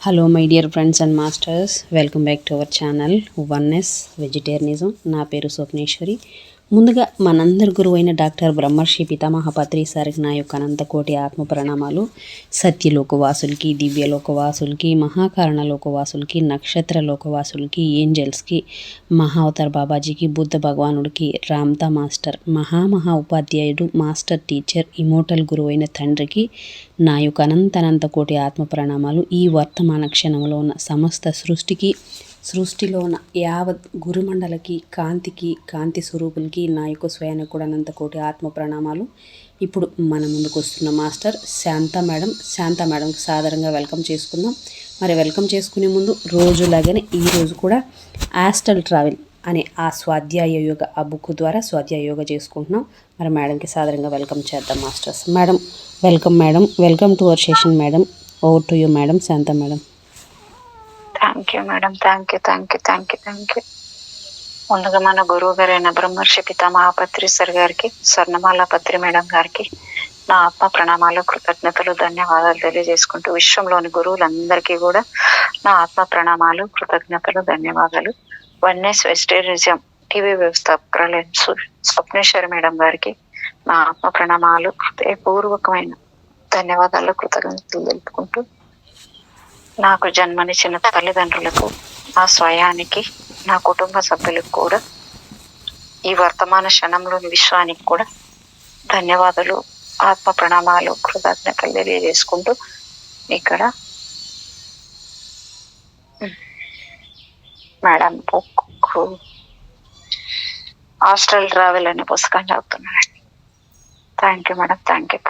Hello my dear friends and masters, welcome back to our channel oneness vegetarianism. నా పేరు స్వప్నేశ్వరి. ముందుగా మనందరి గురువు అయిన డాక్టర్ బ్రహ్మర్షి పితామహ పత్రి సార్కి నా యొక్క అనంతకోటి ఆత్మ ప్రణామాలు. సత్యలోకవాసులకి, దివ్యలోకవాసులకి, మహాకారణ లోకవాసులకి, నక్షత్ర లోకవాసులకి, ఏంజల్స్కి, మహావతార్ బాబాజీకి, బుద్ధ భగవానుడికి, రామ్తా మాస్టర్, మహా ఉపాధ్యాయుడు, మాస్టర్ టీచర్, ఇమోటల్ గురువైన తండ్రికి నా యొక్క అనంత కోటి ఆత్మ ప్రణామాలు. ఈ వర్తమాన క్షణంలో ఉన్న సమస్త సృష్టిలో ఉన్న యావత్ గురుమండలకి, కాంతి స్వరూపులకి నా యొక్క స్వయానికి కూడా అనంత కోటి ఆత్మ ప్రణామాలు. ఇప్పుడు మన ముందుకు వస్తున్న మాస్టర్ శాంతా మేడంకి సాదరంగా వెల్కమ్ చేసుకుందాం. మరి వెల్కమ్ చేసుకునే ముందు రోజులాగానే ఈరోజు కూడా ఆస్ట్రల్ ట్రావెల్ అనే ఆ స్వాధ్యాయ యోగ ఆ బుక్ ద్వారా స్వాధ్యాయ యోగ చేసుకుంటున్నాం. మరి మేడంకి సాదరంగా వెల్కమ్ చేద్దాం masters. Madam welcome to our session madam. Over to you madam. Shanta madam. Thank you madam. Thank you. ముందుగా మన గురువు గారైన బ్రహ్మర్షి పితామహ పత్రి సార్ గారికి, స్వర్ణమాల పత్రి మేడం గారికి నా ఆత్మ ప్రణామాలు, కృతజ్ఞతలు, ధన్యవాదాలు తెలియజేసుకుంటూ విశ్వంలోని గురువులందరికీ కూడా నా ఆత్మ ప్రణామాలు, కృతజ్ఞతలు, ధన్యవాదాలు. Oneness vegetarianism TV వ్యవస్థాపకురాలైన Swapneshwari madam గారికి నా ఆత్మ ప్రణామాలు, హృదయపూర్వకమైన ధన్యవాదాలు, కృతజ్ఞతలు తెలుపుకుంటూ నాకు జన్మనిచ్చిన తల్లిదండ్రులకు, నా స్వయానికి, నా కుటుంబ సభ్యులకు కూడా, ఈ వర్తమాన క్షణంలోని విశ్వానికి కూడా ధన్యవాదాలు, ఆత్మ ప్రణామాలు, కృతజ్ఞతలు తెలియజేసుకుంటూ ఇక్కడ మేడం బుక్ ఆస్ట్రల్ ట్రావెల్ అనే పుస్తకం చదువుతున్నానండి. Thank you madam. Thank you.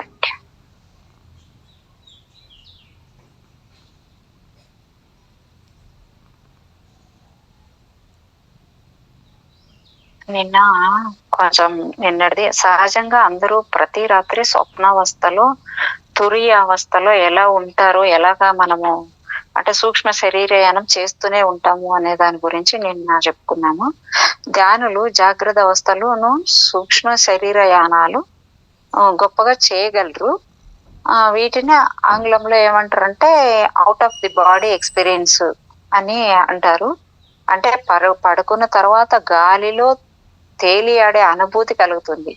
నిన్నటిది సహజంగా అందరూ ప్రతి రాత్రి స్వప్నావస్థలో, తురియ అవస్థలో ఎలా ఉంటారో, ఎలాగా మనము అంటే సూక్ష్మ శరీరయానం చేస్తూనే ఉంటాము అనే దాని గురించి నిన్న చెప్పుకున్నాము. ధ్యానులు జాగ్రత్త అవస్థలోను సూక్ష్మ శరీరయానాలు గొప్పగా చేయగలరు. వీటిని ఆంగ్లంలో ఏమంటారంటే out of the body experience అని అంటారు. అంటే పడుకున్న తర్వాత గాలిలో తేలియాడే అనుభూతి కలుగుతుంది.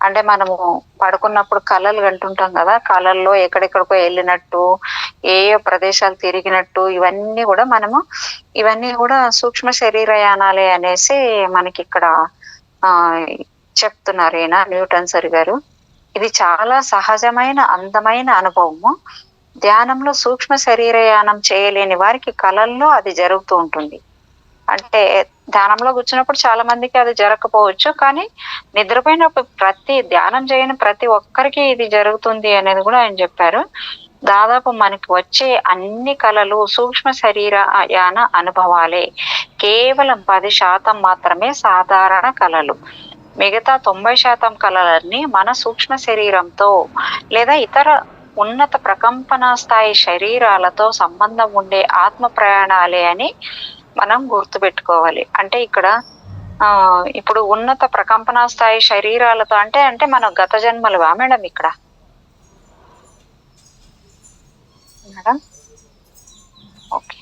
అంటే మనము పడుకున్నప్పుడు కళలు కంటుంటాం కదా, కళల్లో ఎక్కడెక్కడికో వెళ్ళినట్టు, ఏ ప్రదేశాలు తిరిగినట్టు, ఇవన్నీ కూడా సూక్ష్మ శరీరయానాలే అనేసి మనకి ఇక్కడ చెప్తున్నారు ఈయన న్యూటన్ సర్ గారు. ఇది చాలా సహజమైన అందమైన అనుభవము. ధ్యానంలో సూక్ష్మ శరీరయానం చేయలేని వారికి కళల్లో అది జరుగుతూ ఉంటుంది. అంటే ధ్యానంలో కూర్చున్నప్పుడు చాలా మందికి అది జరగకపోవచ్చు, కానీ నిద్రపోయినప్పుడు ధ్యానం చేయని ప్రతి ఒక్కరికి ఇది జరుగుతుంది అనేది కూడా ఆయన చెప్పారు. దాదాపు మనకి వచ్చే అన్ని కళలు సూక్ష్మ శరీరయాన అనుభవాలే. కేవలం 10% మాత్రమే సాధారణ కళలు. మిగతా 90% కళలన్నీ మన సూక్ష్మ శరీరంతో లేదా ఇతర ఉన్నత ప్రకంపన స్థాయి శరీరాలతో సంబంధం ఉండే ఆత్మ ప్రయాణాలే అని మనం గుర్తుపెట్టుకోవాలి. అంటే ఇక్కడ ఇప్పుడు ఉన్నత ప్రకంపన స్థాయి శరీరాలతో అంటే మన గత జన్మలువా మేడం ఇక్కడ మేడం? ఓకే.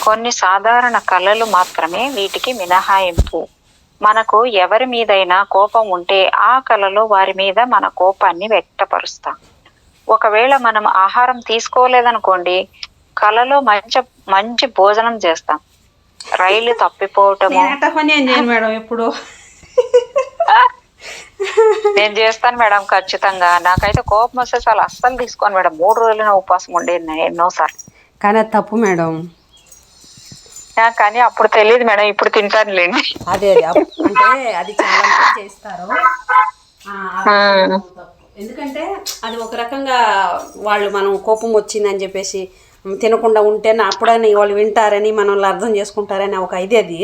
కొన్ని సాధారణ కళలు మాత్రమే వీటికి మినహాయింపు. మనకు ఎవరి మీదైనా కోపం ఉంటే ఆ కళలో వారి మీద మన కోపాన్ని వ్యక్తపరుస్తాం. ఒకవేళ మనం ఆహారం తీసుకోలేదనుకోండి, కళలో మంచి భోజనం చేస్తాం. రైలు తప్పిపోవటము ఎప్పుడు నేను చేస్తాను మేడం, ఖచ్చితంగా. నాకైతే కోపం వస్తే చాలా అస్సలు తీసుకోను మేడం. 3 రోజులు ఉపవాసం ఉండేది నేను ఎన్నోసార్లు. కానీ అది తప్పు మేడం. కానీ అప్పుడు తెలియదు మేడం, ఇప్పుడు తింటానులేండి. అదే అంటే అది చాలా మంది చేస్తారు. ఎందుకంటే అది ఒక రకంగా మనం కోపం వచ్చిందని చెప్పేసి తినకుండా ఉంటే అప్పుడని వాళ్ళు వింటారని, మనల్ని అర్థం చేసుకుంటారని ఒక ఇది. అది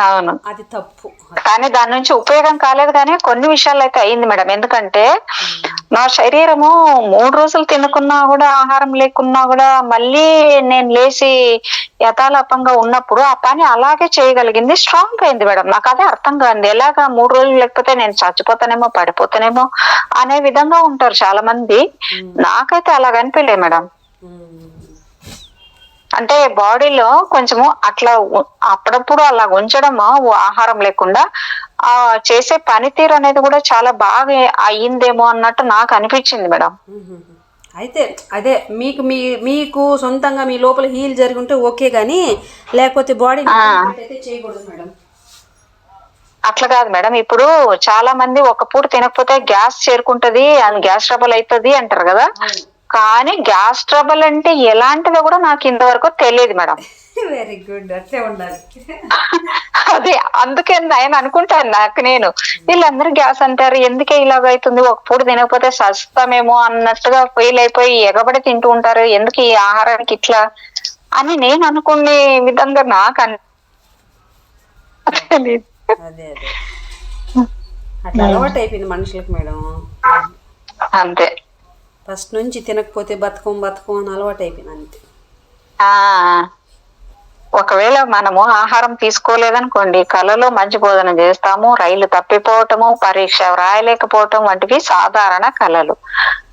అవును. అది తప్పు. కానీ దాని నుంచి ఉపయోగం కాలేదు, కానీ కొన్ని విషయాల్లో అయితే అయింది మేడం. ఎందుకంటే నా శరీరము 3 రోజులు తినకున్నా కూడా, ఆహారం లేకున్నా కూడా, మళ్ళీ నేను లేచి యథాలాపంగా ఉన్నప్పుడు ఆ పని అలాగే చేయగలిగింది. స్ట్రాంగ్ అయింది మేడం. నాకు అదే అర్థం కాదు, ఎలాగా 3 రోజులు లేకపోతే నేను చచ్చిపోతానేమో, పడిపోతానేమో అనే విధంగా ఉంటారు చాలా మంది. నాకైతే అలా అనిపించలే మేడం. అంటే బాడీలో కొంచెము అట్లా అప్పుడప్పుడు అలా ఉంచడము, ఆహారం లేకుండా ఆ చేసే పనితీరు అనేది కూడా చాలా బాగా అయ్యిందేమో అన్నట్టు నాకు అనిపించింది మేడం. అయితే అదే మీకు సొంతంగా మీ లోపల హీల్ జరిగి ఉంటే ఓకే, కానీ లేకపోతే బాడీ అయితే చేయకూడదు మేడం. అట్లా కాదు మేడం. ఇప్పుడు చాలా మంది ఒక పూట తినకపోతే గ్యాస్ చేరుకుంటది, గ్యాస్ ట్రబుల్ అవుతుంది అంటారు కదా. కానీ గ్యాస్ ట్రబుల్ అంటే ఎలాంటిదో కూడా నాకు ఇంతవరకు తెలియదు మేడం. వెరీ గుడ్, అట్లే ఉండాలి. అదే అందుకే ఆయన అనుకుంటాను నాకు నేను, వీళ్ళందరూ గ్యాస్ అంటారు, ఎందుకే ఇలాగ అవుతుంది, ఒక పూట తినకపోతే సస్తామేమో అన్నట్టుగా ఫీల్ అయిపోయి ఎగబడి తింటూ ఉంటారు, ఎందుకు ఈ ఆహారానికి ఇట్లా అని నేను అనుకునే విధంగా నాకు తెలియదు. అదే అట్లా అలవాటు అయిపోయింది మనుషులకు మేడం. అంతే, ఫస్ట్ నుంచి తినకపోతే బతకం అని అలవాటు అయిపోయింది అంతే. ఒకవేళ మనము ఆహారం తీసుకోలేదనుకోండి, కళలో మంచి భోజనం చేస్తాము, రైలు తప్పిపోవటము, పరీక్ష వ్రాయలేకపోవటం వంటివి సాధారణ కళలు.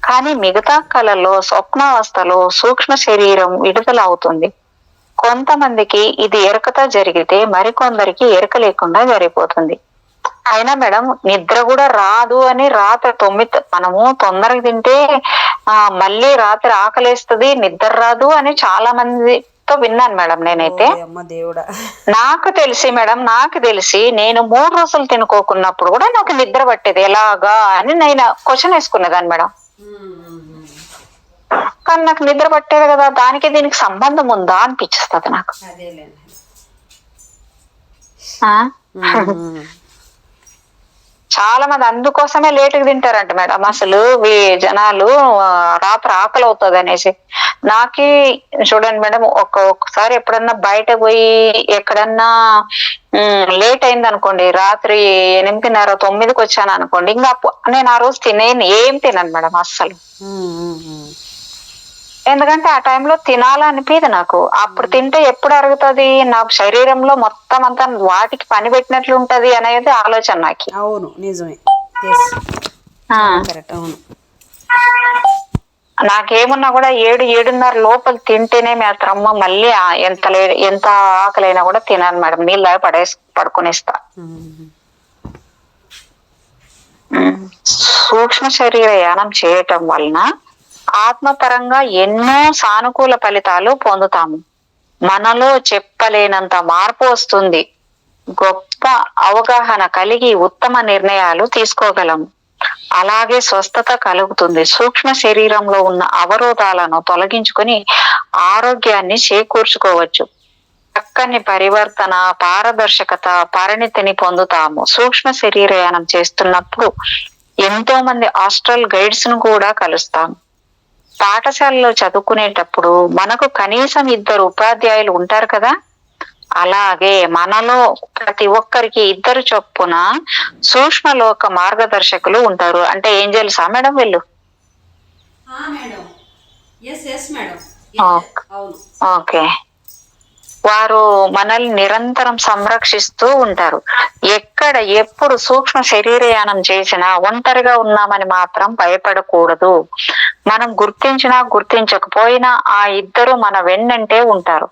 కానీ మిగతా కళల్లో స్వప్నావస్థలో సూక్ష్మ శరీరం విడుదల అవుతుంది. కొంతమందికి ఇది ఎరుకతో జరిగితే మరికొందరికి ఎరుక లేకుండా జరిగిపోతుంది. అయినా మేడం నిద్ర కూడా రాదు అని రాత్రి 9 మనము తొందరగా తింటే మళ్ళీ రాత్రి ఆకలేస్తుంది, నిద్ర రాదు అని చాలా మందితో విన్నాను మేడం. నేనైతే నాకు తెలిసి నేను 3 రోజులు తినుకోకున్నప్పుడు కూడా నాకు నిద్ర పట్టేది ఎలాగా అని నేను క్వశ్చన్ వేసుకునేదాన్ని మేడం. కానీ నాకు నిద్ర పట్టేది కదా, దానికి దీనికి సంబంధం ఉందా అనిపించేస్తుంది నాకు. చాలా మంది అందుకోసమే లేటుగా తింటారంట మేడం. అసలు జనాలు రాత్రి ఆకలి అవుతుంది అనేసి. నాకి చూడండి మేడం, ఒక్కసారి ఎప్పుడన్నా బయట పోయి ఎక్కడన్నా లేట్ అయింది అనుకోండి, రాత్రి 8:30 9కి వచ్చాను అనుకోండి, ఇంకా నేను ఆ రోజు ఏం తినను మేడం అస్సలు. ఎందుకంటే ఆ టైంలో తినాలనిపించదు నాకు. అప్పుడు తింటే ఎప్పుడు అరుగుతుంది, నాకు శరీరంలో మొత్తం అంతా వాటికి పని పెట్టినట్లు ఉంటది అనేది ఆలోచన నాకు. అవును, నిజమే. నాకేమున్నా కూడా 7-7:30 లోపల తింటేనే మాత్రమ్మ మళ్ళీ ఎంత ఆకలైనా కూడా తినాను మేడం. నీళ్ళు పడుకునేస్తా. సూక్ష్మ శరీర యానం చేయటం వలన ఆత్మపరంగా ఎన్నో సానుకూల ఫలితాలు పొందుతాము. మనలో చెప్పలేనంత మార్పు వస్తుంది. గొప్ప అవగాహన కలిగి ఉత్తమ నిర్ణయాలు తీసుకోగలము. అలాగే స్వస్థత కలుగుతుంది. సూక్ష్మ శరీరంలో ఉన్న అవరోధాలను తొలగించుకొని ఆరోగ్యాన్ని చేకూర్చుకోవచ్చు. చక్కని పరివర్తన, పారదర్శకత, పరిణితిని పొందుతాము. సూక్ష్మ శరీరయానం చేస్తున్నప్పుడు ఎంతో మంది ఆస్ట్రల్ గైడ్స్ ను కూడా కలుస్తాము. పాఠశాలలో చదువుకునేటప్పుడు మనకు కనీసం 2 ఉపాధ్యాయులు ఉంటారు కదా. అలాగే మనలో ప్రతి ఒక్కరికి 2 చొప్పున సూక్ష్మలోక మార్గదర్శకులు ఉంటారు. అంటే ఏంజల్సా మేడం వీళ్ళు? ఓకే. వారు మనల్ని నిరంతరం సంరక్షిస్తూ ఉంటారు. ఎప్పుడు సూక్ష్మ శరీరయానం చేసినా ఒంటరిగా ఉన్నామని మాత్రం భయపడకూడదు. మనం గుర్తించినా గుర్తించకపోయినా ఆ 2 మన వెన్నంటే ఉంటారు.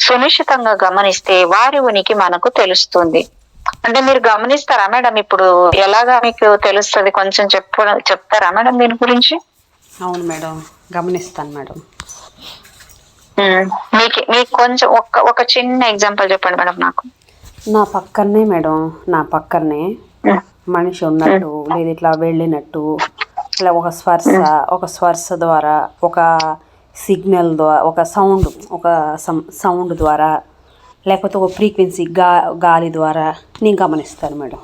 సునిశ్చితంగా గమనిస్తే వారి ఉనికి మనకు తెలుస్తుంది. అంటే మీరు గమనిస్తారా మేడం? ఇప్పుడు ఎలాగా మీకు తెలుస్తుంది, కొంచెం చెప్తారా మేడం దీని గురించి? అవును మేడం, గమనిస్తాను మేడం. మీకు కొంచెం ఒక చిన్న ఎగ్జాంపుల్ చెప్పండి మేడం నాకు. నా పక్కనే మనిషి ఉన్నట్టు, లేదు ఇట్లా వెళ్ళినట్టు, ఇలా ఒక స్పర్శ ద్వారా, ఒక సిగ్నల్ ద్వారా, ఒక సౌండ్ ద్వారా, లేకపోతే ఒక ఫ్రీక్వెన్సీ గాలి ద్వారా నేను గమనిస్తాను మేడం.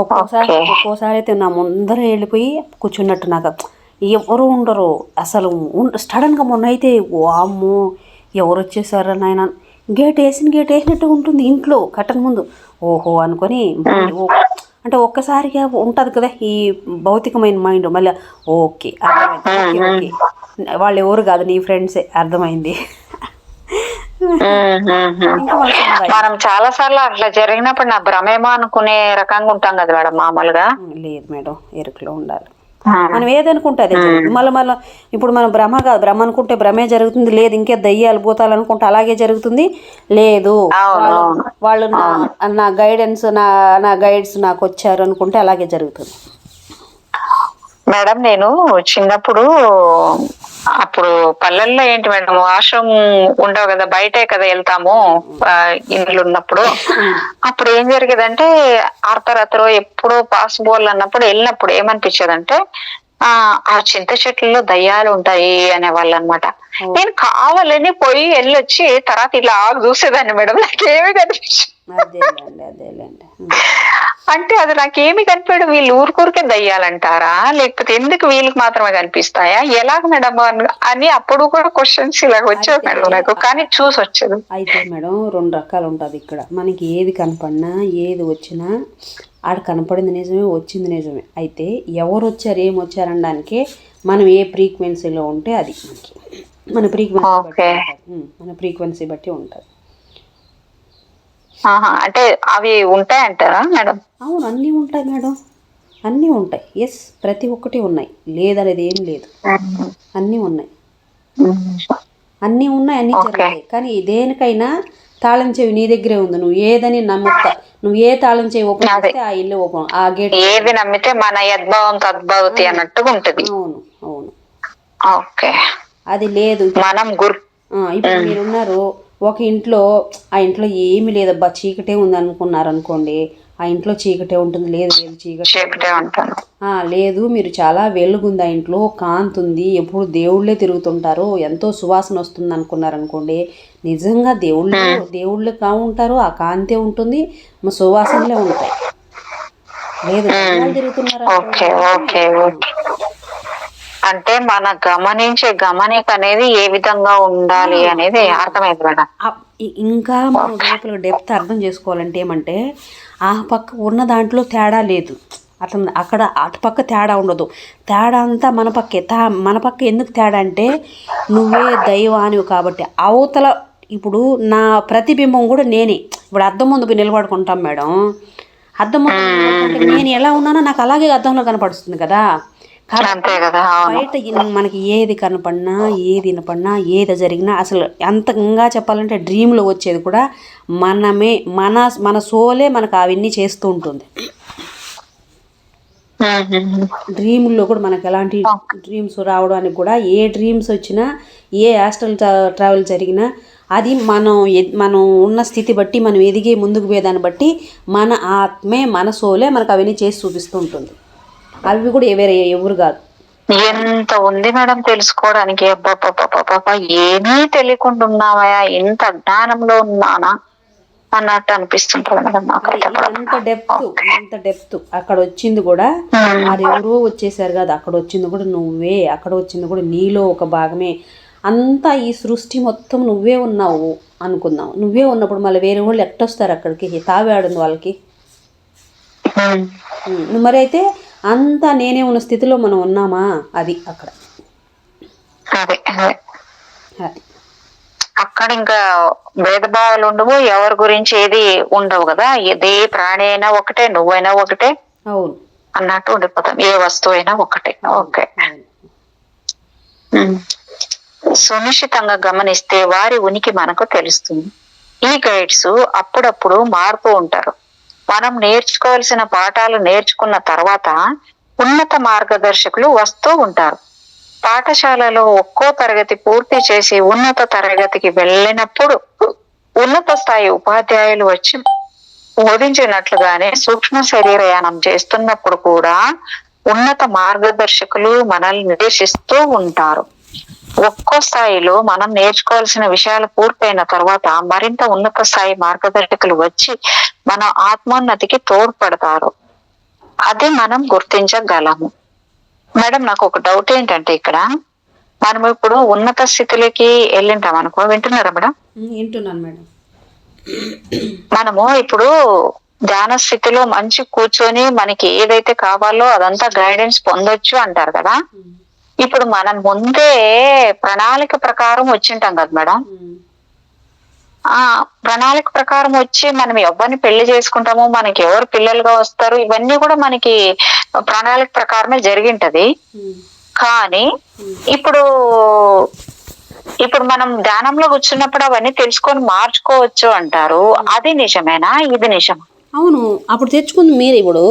ఒక్కోసారి అయితే నా ముందర వెళ్ళిపోయి కూర్చున్నట్టు, నాకు ఎవరు ఉండరు అసలు. సడన్గా మొన్న అయితే వామ్మో ఎవరు వచ్చేసారా నాయన, గేట్ వేసినట్టు ఉంటుంది ఇంట్లో కట్టక ముందు. ఓహో అనుకొని అంటే ఒక్కసారిగా ఉంటుంది కదా ఈ భౌతికమైన మైండ్, మళ్ళీ ఓకే అర్థమైంది, ఓకే ఓకే వాళ్ళు ఎవరు కాదు నీ ఫ్రెండ్సే, అర్థమైంది. మనం చాలా సార్లు అట్లా జరిగినప్పుడు నా భ్రమేమో అనుకునే రకంగా ఉంటాం కదా మేడం మామూలుగా. లేదు మేడం, ఎరుకలో ఉండాలి. మనం ఏదనుకుంటే అదే జరుగుతుంది. మళ్ళీ ఇప్పుడు మనం భ్రమ కాదు, భ్రమ అనుకుంటే భ్రమే జరుగుతుంది, లేదు ఇంకే దయ్యాలు భూతాలు అనుకుంటే అలాగే జరుగుతుంది. లేదు వాళ్ళు నా గైడెన్స్ నా గైడ్స్ నాకు వచ్చారు అనుకుంటే అలాగే జరుగుతుంది. మేడం నేను చిన్నప్పుడు అప్పుడు పల్లెల్లో ఏంటి మేడం, వాష్రూమ్ ఉండవు కదా, బయటే కదా వెళ్తాము ఇండ్లు ఉన్నప్పుడు. అప్పుడు ఏం జరిగేదంటే అర్ధరాత్రో ఎప్పుడో పాసిబుల్ అన్నప్పుడు వెళ్ళినప్పుడు ఏమనిపించేదంటే ఆ చింత చెట్లలో దయ్యాలు ఉంటాయి అనేవాళ్ళు అనమాట. నేను కావాలని పోయి వెళ్ళొచ్చి తర్వాత ఇలా చూసేదాన్ని మేడం, నాకేమీ కనిపించింది అంటే అది నాకేమి కనిపాడు, వీళ్ళు ఊరికే దయ్యాలంటారా లేకపోతే ఎందుకు వీళ్ళకి మాత్రమే కనిపిస్తాయా, ఎలాగ మేడం అని అప్పుడు కూడా క్వశ్చన్స్ ఇలాగ వచ్చేది మేడం నాకు, కానీ చూసి వచ్చేది. అయితే మేడం 2 రకాలు ఉంటుంది ఇక్కడ. మనకి ఏది కనపడినా ఏది వచ్చినా ఆడ కనపడింది నిజమే, వచ్చింది నిజమే. అయితే ఎవరు వచ్చారు ఏం వచ్చారు అనడానికే మనం ఏ ఫ్రీక్వెన్సీలో ఉంటే అది మనకి మన ఫ్రీక్వెన్సీ బట్టి ఉంటుంది. అంటే అవి ఉంటాయంటారా మేడం? అవును, అన్నీ ఉంటాయి మేడం, అన్నీ ఉంటాయి. ఎస్, ప్రతి ఒక్కటి ఉన్నాయి, లేదనేది ఏం లేదు, అన్నీ ఉన్నాయి, అన్నీ జరుగుతాయి. కానీ దేనికైనా తాళం చెవి నీ దగ్గరే ఉంది, నువ్వు ఏదని నమ్ముతా, నువ్వు ఏ తాళం చెవి ఓపెన్ చేస్తే ఆ ఇల్లు ఓపెన్, ఆ గేట్ ఏది నమ్మితే మన యద్భావం తద్భవతి అన్నట్టుగా ఉంటది. అవును అవును, ఓకే. అది లేదు మనం ఇప్పుడు మీరున్నారు ఒక ఇంట్లో, ఆ ఇంట్లో ఏమి లేదబ్బా చీకటే ఉంది అనుకున్నారు అనుకోండి, ఆ ఇంట్లో చీకటే ఉంటుంది. లేదు చీకటే ఉంటుంది, లేదు మీరు చాలా వెలుగుంది, ఆ ఇంట్లో కాంతి ఉంది, ఎప్పుడు దేవుళ్ళే తిరుగుతుంటారు, ఎంతో సువాసన వస్తుంది అనుకున్నారు అనుకోండి, నిజంగా దేవుళ్ళు ఉంటారు, ఆ కాంతే ఉంటుంది, మా సువాసనలే ఉంటాయి. లేదు తిరుగుతున్నారు అంటే మన గమనించే గమనిక అనేది ఏ విధంగా ఉండాలి అనేది అర్థమైంది మేడం. ఇంకా మనం లోపల డెప్త్ అర్థం చేసుకోవాలంటే ఏమంటే ఆ పక్క ఉన్న దాంట్లో తేడా లేదు, అట్లా అక్కడ అటు పక్క తేడా ఉండదు, తేడా అంతా మన పక్కే. మన పక్క ఎందుకు తేడా అంటే నువ్వే దైవానివి కాబట్టి అవతల. ఇప్పుడు నా ప్రతిబింబం కూడా నేనే, ఇప్పుడు అద్దం ముందు పోయి నిలబడుకుంటాం మేడం, అద్దం ముందు నిలబడుకుంటే నేను ఎలా ఉన్నానో నాకు అలాగే అద్దంలో కనపడుస్తుంది కదా. బయట మనకి ఏది కనపడినా ఏది వినపడినా ఏది జరిగినా అసలు అంతగా చెప్పాలంటే డ్రీమ్లో వచ్చేది కూడా మనమే, మన సోలే మనకు అవన్నీ చేస్తూ ఉంటుంది. డ్రీముల్లో కూడా మనకు ఎలాంటి డ్రీమ్స్ రావడానికి కూడా, ఏ డ్రీమ్స్ వచ్చినా ఏ ఆస్ట్రల్ ట్రావెల్ జరిగినా అది మనం ఉన్న స్థితి బట్టి, మనం ఎదిగే ముందుకు పోయేదాన్ని బట్టి మన ఆత్మే, మన సోలే మనకు అవన్నీ చేసి చూపిస్తూ ఉంటుంది. అవి కూడా ఎవరు కాదు. ఎంత ఉంది మేడం తెలుసుకోవడానికి, ఏమీ తెలియకుండా ఉన్నావా, ఎంత జ్ఞానంలో ఉన్నానా అన్నట్టు అనిపిస్తుంటుంది మేడం నాకైతే. ఎంత డెప్త్ అక్కడ వచ్చింది కూడా, అది ఎవరో వచ్చేసారు కదా, అక్కడ వచ్చింది కూడా నువ్వే, అక్కడ వచ్చింది కూడా నీలో ఒక భాగమే. అంతా ఈ సృష్టి మొత్తం నువ్వే ఉన్నావు అనుకుందాం. నువ్వే ఉన్నప్పుడు మళ్ళీ వేరే వాళ్ళు ఎట్టొస్తారు అక్కడికి, తావేడుంది వాళ్ళకి. మరి అయితే అంతా నేనే ఉన్న స్థితిలో మనం ఉన్నామా, అది అక్కడ. అక్కడ ఇంకా భేదభావాలు ఉండవు, ఎవరి గురించి ఏది ఉండవు కదా, ఏదే ప్రాణి అయినా ఒకటే, నువ్వైనా ఒకటే, అవును అన్నట్టు ఉండిపోతాం, ఏ వస్తువు అయినా ఒకటే. ఓకే. సునిశ్చితంగా గమనిస్తే వారి ఉనికి మనకు తెలుస్తుంది. ఈ గైడ్స్ అప్పుడప్పుడు మారుతూ ఉంటారు. మనం నేర్చుకోవాల్సిన పాఠాలు నేర్చుకున్న తర్వాత ఉన్నత మార్గదర్శకులు వస్తూ ఉంటారు. పాఠశాలలో ఒక్కో తరగతి పూర్తి చేసి ఉన్నత తరగతికి వెళ్ళినప్పుడు ఉన్నత స్థాయి ఉపాధ్యాయులు వచ్చి బోధించినట్లుగానే సూక్ష్మ శరీరయానం చేస్తున్నప్పుడు కూడా ఉన్నత మార్గదర్శకులు మనల్ని నిర్దేశిస్తూ ఉంటారు. ఒక్కో స్థాయిలో మనం నేర్చుకోవాల్సిన విషయాలు పూర్తయిన తర్వాత మరింత ఉన్నత స్థాయి మార్గదర్శకులు వచ్చి మన ఆత్మోన్నతికి తోడ్పడతారు. అది మనం గుర్తించగలము. మేడం నాకు ఒక డౌట్ ఏంటంటే, ఇక్కడ మనం ఇప్పుడు ఉన్నత స్థితిలోకి వెళ్ళింటాం అనుకో, వింటున్నారా మేడం? వింటున్నాను మేడం. మనము ఇప్పుడు ధ్యాన స్థితిలో మంచి కూర్చొని మనకి ఏదైతే కావాలో అదంతా గైడెన్స్ పొందొచ్చు అంటారు కదా. ఇప్పుడు మనం ముందే ప్రణాళిక ప్రకారం వచ్చింటాం కదా మేడం. ఆ ప్రణాళిక ప్రకారం వచ్చి మనం ఎవరిని పెళ్లి చేసుకుంటామో, మనకి ఎవరు పిల్లలుగా వస్తారు, ఇవన్నీ కూడా మనకి ప్రణాళిక ప్రకారమే జరిగింటది. కానీ ఇప్పుడు ఇప్పుడు మనం ధ్యానంలో కూర్చున్నప్పుడు అవన్నీ తెలుసుకొని మార్చుకోవచ్చు అంటారు. అది నిజమేనా? ఇది నిజమా? అవును, అప్పుడు తెచ్చుకుంది మీరే. ఇప్పుడు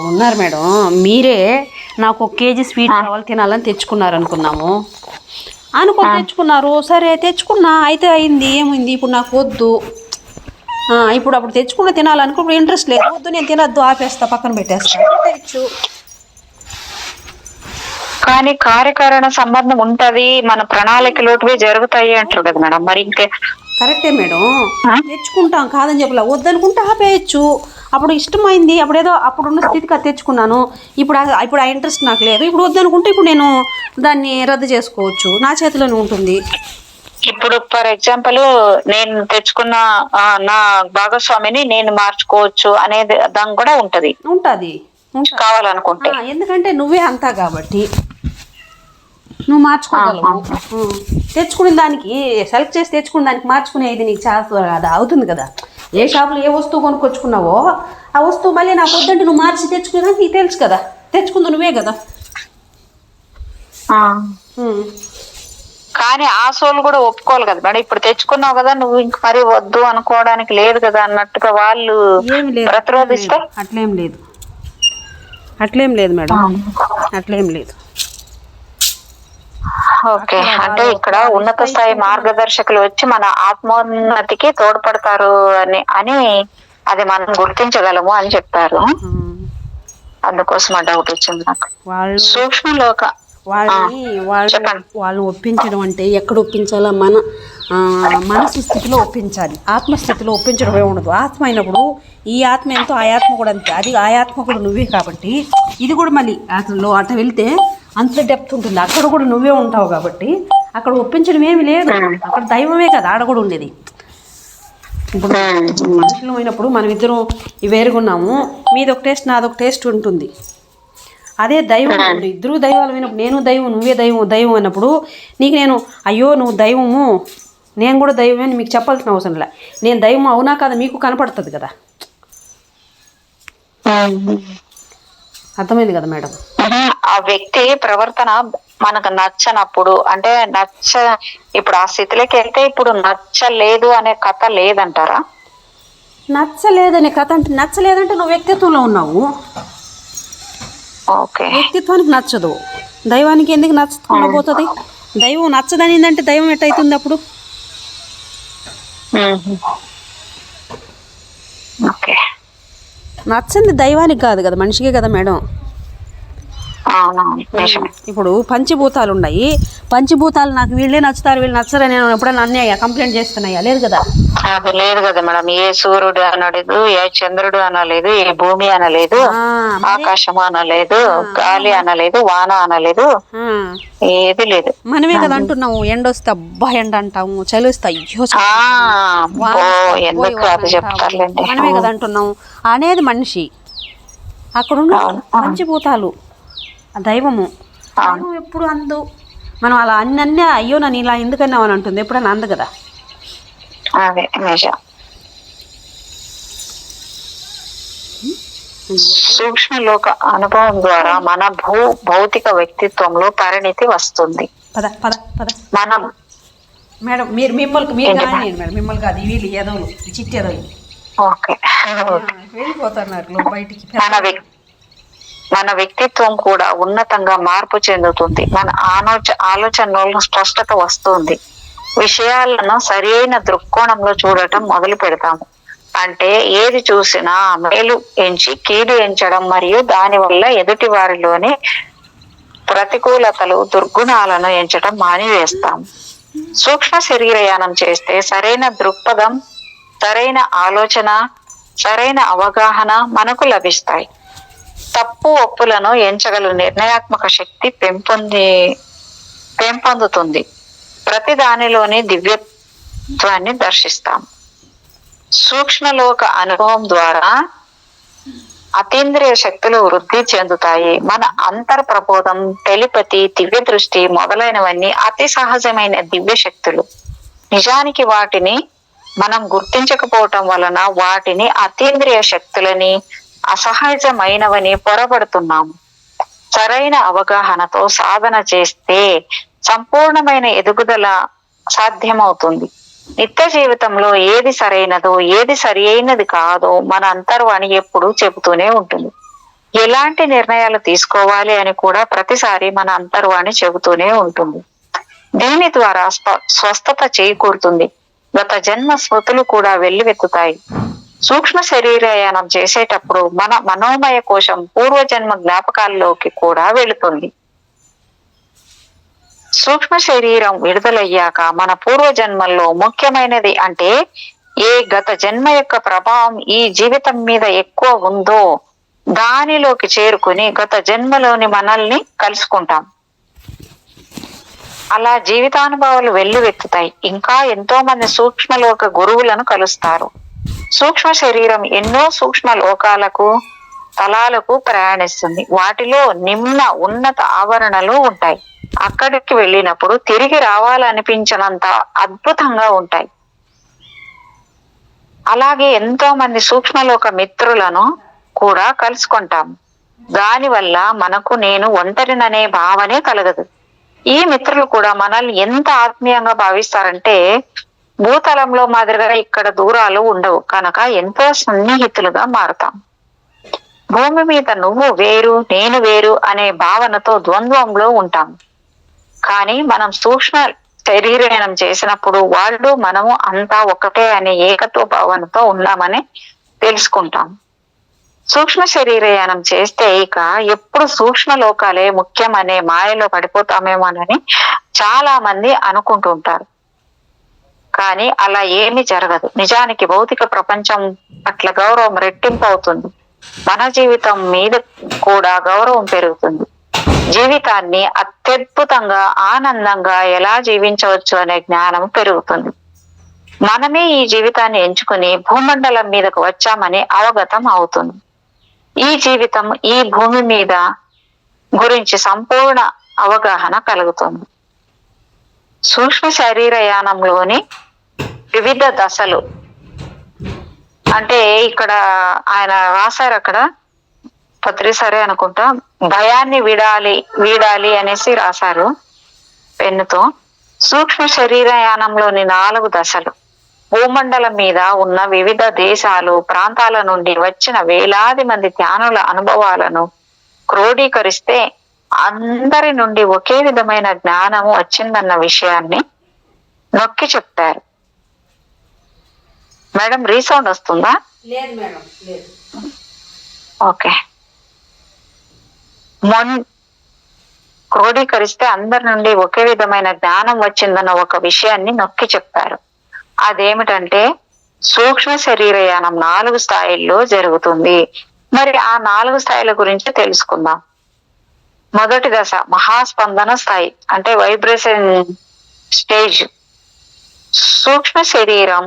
ఉన్నారు మేడం, మీరే నాకు 1 కేజీ స్వీట్ కావాలి తినాలని తెచ్చుకున్నారు అనుకున్నాము. తెచ్చుకున్నారు, సరే తెచ్చుకున్నా, అయితే అయింది, ఏమైంది, ఇప్పుడు నాకు వద్దు. ఇప్పుడు అప్పుడు తెచ్చుకుంటే తినాలనుకో, ఇప్పుడు ఇంట్రెస్ట్ లేదు, వద్దు నేను తినద్దు, ఆపేస్తా, పక్కన పెట్టేస్తా, తెచ్చు. కానీ కార్యకారణ సంబంధం ఉంటది, మన ప్రణాళికలోటివే జరుగుతాయి అంటారు కదా మేడం. మరి ఇంకే కరెక్టే మేడం, తెచ్చుకుంటాం కాదని చెప్పలే, వద్దనుకుంటే ఆపేయచ్చు. అప్పుడు ఇష్టమైంది, అప్పుడేదో అప్పుడున్న స్థితికి అది తెచ్చుకున్నాను, ఇప్పుడు ఆ ఇంట్రెస్ట్ నాకు లేదు, ఇప్పుడు వద్దనుకుంటే ఇప్పుడు నేను దాన్ని రద్దు చేసుకోవచ్చు, నా చేతిలోనే ఉంటుంది. ఇప్పుడు ఫర్ ఎగ్జాంపుల్ నేను తెచ్చుకున్న నా భాగస్వామిని నేను మార్చుకోవచ్చు అనేది దాని కూడా ఉంటది కావాలనుకుంటే. ఎందుకంటే నువ్వే అంతా కాబట్టి నువ్వు మార్చుకోగలవు. తెచ్చుకునే దానికి సెలెక్ట్ చేసి తెచ్చుకునే దానికి మార్చుకునేది నీకు చాలా అది అవుతుంది కదా. ఏ షాపులో ఏ వస్తువు కొనుక్కొచ్చుకున్నావో ఆ వస్తువు మళ్ళీ నాకు వద్దంటే నువ్వు మార్చి తెచ్చుకునేదానికి నీకు తెలుసు కదా, తెచ్చుకుంది నువ్వే కదా. కానీ ఆ సోలు కూడా ఒప్పుకోవాలి కదా మేడం. ఇప్పుడు తెచ్చుకున్నావు కదా, నువ్వు ఇంక మరి వద్దు అనుకోవడానికి లేదు కదా అన్నట్టుగా వాళ్ళు ప్రతిరోధిస్తే అట్లేం లేదు మేడం, అట్లేం లేదు. ఓకే, అంటే ఇక్కడ ఉన్నత స్థాయి మార్గదర్శకులు వచ్చి మన ఆత్మోన్నతికి తోడ్పడతారు అని అది మనం గుర్తించగలము అని చెప్పారు. అందుకోసం ఆ డౌట్ వచ్చింది నాకు. సూక్ష్మలోక వాళ్ళని ఒప్పించడం అంటే ఎక్కడ ఒప్పించాలా, మనసు స్థితిలో ఒప్పించాలి, ఆత్మస్థితిలో ఒప్పించడమే ఉండదు. ఆత్మ అయినప్పుడు ఈ ఆత్మ ఎంతో ఆ ఆత్మ కూడా అంతే, అది ఆ ఆత్మ కూడా నువ్వే కాబట్టి ఇది కూడా మళ్ళీ అతనిలో అట వెళ్తే అంత డెప్త్ ఉంటుంది, అక్కడ కూడా నువ్వే ఉంటావు కాబట్టి అక్కడ ఒప్పించడం ఏమి లేదు, అక్కడ దైవమే కదా ఆడ కూడా ఉండేది. ఇప్పుడు మనుషులు అయినప్పుడు మనం ఇద్దరం వేరుగున్నాము, మీదొక టేస్ట్ నాదొక టేస్ట్ ఉంటుంది. అదే దైవం, ఇద్దరు దైవాలు అయినప్పుడు నేను దైవం నువ్వే దైవం అన్నప్పుడు నీకు నేను అయ్యో నువ్వు దైవము నేను కూడా దైవమే అని మీకు చెప్పాల్సిన అవసరం లే, నేను దైవం అవునా కదా మీకు కనపడుతుంది కదా. అర్థమైంది కదా మేడం. ఆ వ్యక్తి ప్రవర్తన మనకు నచ్చనప్పుడు అంటే ఇప్పుడు ఆ స్థితిలోకి వెళ్తే ఇప్పుడు నచ్చలేదు అనే కథ లేదంటారా? నచ్చలేదనే కథ అంటే నచ్చలేదంటే నువ్వు వ్యక్తిత్వంలో ఉన్నావు, వ్యక్తిత్వానికి నచ్చదు, దైవానికి ఎందుకు నచ్చకుండా పోతుంది? దైవం నచ్చదని అంటే దైవం ఎట్టయితుంది అప్పుడు? నచ్చింది దైవానికి కాదు కదా, మనిషికే కదా మేడం. ఇప్పుడు పంచభూతాలు ఉన్నాయి, పంచభూతాలు నాకు వీళ్ళే నచ్చుతారు వీళ్ళు నచ్చరు అని ఎప్పుడైనా అన్నయ్య కంప్లైంట్ చేస్తున్నాయా? లేదు కదా. అది లేదు కదా మేడం. ఏ సూర్యుడు అనలేదు, ఏ చంద్రుడు అనలేదు, ఏ భూమి అనలేదు, ఆకాశం అనలేదు, గాలి అనలేదు, వాన అనలేదు, ఏది లేదు. మనమే కదా అంటున్నాము, ఎండ వస్తే అబ్బా ఎండ అంటాము, చలి వస్తే అయ్యో చెప్తారులేండి, మనమే కదా అంటున్నాము అనేది మనిషి. అక్కడున్న పంచభూతాలు దైవము, దైవం ఎప్పుడు అందు మనం అలా అన్నీ అయ్యో నన్ను ఇలా ఎందుకన్నావు అని అంటుంది, ఎప్పుడన్నా అందు కదా. అదే నిజం. సూక్ష్మలోక అనుభవం ద్వారా మన భౌతిక వ్యక్తిత్వంలో పరిణితి వస్తుంది. మనం మేడం మీరు మిమ్మల్ని కాదు, వీళ్ళు ఎదవులు చిట్టి ఎదవులు వెళ్ళిపోతున్నారు బయటికి. మన వ్యక్తిత్వం కూడా ఉన్నతంగా మార్పు చెందుతుంది, మన ఆలోచనలో స్పష్టత వస్తుంది, విషయాలను సరైన దృక్కోణంలో చూడటం మొదలు పెడతాము. అంటే ఏది చూసినా మేలు ఎంచి కీడు ఎంచడం మరియు దానివల్ల ఎదుటి వారిలోని ప్రతికూలతలు దుర్గుణాలను ఎంచడం మానివేస్తాం. సూక్ష్మ శరీరయానం చేస్తే సరైన దృక్పథం, సరైన ఆలోచన, సరైన అవగాహన మనకు లభిస్తాయి. తప్పు ఒప్పులను ఎంచగల నిర్ణయాత్మక శక్తి పెంపొందుతుంది. ప్రతి దానిలోని దివ్యత్వాన్ని దర్శిస్తాం. సూక్ష్మలోక అనుభవం ద్వారా అతీంద్రియ శక్తులు వృద్ధి చెందుతాయి. మన అంతర్ ప్రబోధం, టెలిపతి, దివ్య దృష్టి మొదలైనవన్నీ అతి సహజమైన దివ్య శక్తులు. నిజానికి వాటిని మనం గుర్తించకపోవటం వలన వాటిని అతీంద్రియ శక్తులని, అసహజమైనవని పొరబడుతున్నాము. సరైన అవగాహనతో సాధన చేస్తే సంపూర్ణమైన ఎదుగుదల సాధ్యమవుతుంది. నిత్య జీవితంలో ఏది సరైనదో, ఏది సరి అయినది కాదో మన అంతర్వాణి ఎప్పుడూ చెబుతూనే ఉంటుంది. ఎలాంటి నిర్ణయాలు తీసుకోవాలి అని కూడా ప్రతిసారి మన అంతర్వాణి చెబుతూనే ఉంటుంది. దీని ద్వారా స్వస్థత చేకూరుతుంది. గత జన్మ స్మృతులు కూడా వెల్లువెత్తుతాయి. సూక్ష్మ శరీరయానం చేసేటప్పుడు మన మనోమయ కోశం పూర్వజన్మ జ్ఞాపకాల్లోకి కూడా వెళుతుంది. సూక్ష్మ శరీరం విడుదలయ్యాక మన పూర్వజన్మల్లో ముఖ్యమైనది అంటే ఏ గత జన్మ యొక్క ప్రభావం ఈ జీవితం మీద ఎక్కువ ఉందో దానిలోకి చేరుకుని గత జన్మలోని మనల్ని కలుసుకుంటాం. అలా జీవితానుభవాలు వెల్లువెత్తుతాయి. ఇంకా ఎంతో మంది సూక్ష్మలోక గురువులను కలుస్తారు. సూక్ష్మ శరీరం ఎన్నో సూక్ష్మ లోకాలకు, తలాలకు ప్రయాణిస్తుంది. వాటిలో నిమ్న ఉన్నత ఆవరణలు ఉంటాయి. అక్కడికి వెళ్ళినప్పుడు తిరిగి రావాలనిపించినంత అద్భుతంగా ఉంటాయి. అలాగే ఎంతో మంది సూక్ష్మలోక మిత్రులను కూడా కలుసుకుంటాం. దానివల్ల మనకు నేను ఒంటరిననే భావనే కలగదు. ఈ మిత్రులు కూడా మనల్ని ఎంత ఆత్మీయంగా భావిస్తారంటే భూతలంలో మాదిరిగా ఇక్కడ దూరాలు ఉండవు కనుక ఎంతో సన్నిహితులుగా మారుతాం. భూమి మీద నువ్వు వేరు నేను వేరు అనే భావనతో ద్వంద్వంలో ఉంటాం. కానీ మనం సూక్ష్మ శరీరయానం చేసినప్పుడు వాళ్ళు మనము అంతా ఒకటే అనే ఏకత్వ భావనతో ఉన్నామని తెలుసుకుంటాం. సూక్ష్మ శరీరయానం చేస్తే ఇక ఎప్పుడు సూక్ష్మ లోకాలే ముఖ్యం అనే మాయలో పడిపోతామేమోనని చాలా మంది అనుకుంటుంటారు. కానీ అలా ఏమీ జరగదు. నిజానికి భౌతిక ప్రపంచం పట్ల గౌరవం రెట్టింపు అవుతుంది. మన జీవితం మీద కూడా గౌరవం పెరుగుతుంది. జీవితాన్ని అత్యద్భుతంగా, ఆనందంగా ఎలా జీవించవచ్చు అనే జ్ఞానం పెరుగుతుంది. మనమే ఈ జీవితాన్ని ఎంచుకుని భూమండలం మీదకు వచ్చామని అవగతం అవుతుంది. ఈ జీవితం, ఈ భూమి మీద గురించి సంపూర్ణ అవగాహన కలుగుతుంది. సూక్ష్మ శరీరయానంలోని వివిధ దశలు అంటే ఇక్కడ ఆయన రాశారు, అక్కడ పత్రిసరే అనుకుంటా, భయాన్ని వీడాలి అనేసి రాశారు పెన్నుతో. సూక్ష్మ శరీరయానంలోని 4 దశలు. భూమండలం మీద ఉన్న వివిధ దేశాలు, ప్రాంతాల నుండి వచ్చిన వేలాది మంది ధ్యానుల అనుభవాలను క్రోడీకరిస్తే అందరి నుండి ఒకే విధమైన జ్ఞానము వచ్చిందన్న విషయాన్ని నొక్కి చెప్తారు. మేడం రీసౌండ్ వస్తుందా? లేదు మేడం, లేదు. ఓకే. క్రోడీకరిస్తే అందరి నుండి ఒకే విధమైన జ్ఞానం వచ్చిందన్న ఒక విషయాన్ని నొక్కి చెప్తారు. అదేమిటంటే సూక్ష్మ శరీరయానం 4 స్థాయిల్లో జరుగుతుంది. మరి ఆ 4 స్థాయిల గురించి తెలుసుకుందాం. మొదటి దశ మహాస్పందన స్థాయి అంటే వైబ్రేషన్ స్టేజ్. సూక్ష్మ శరీరం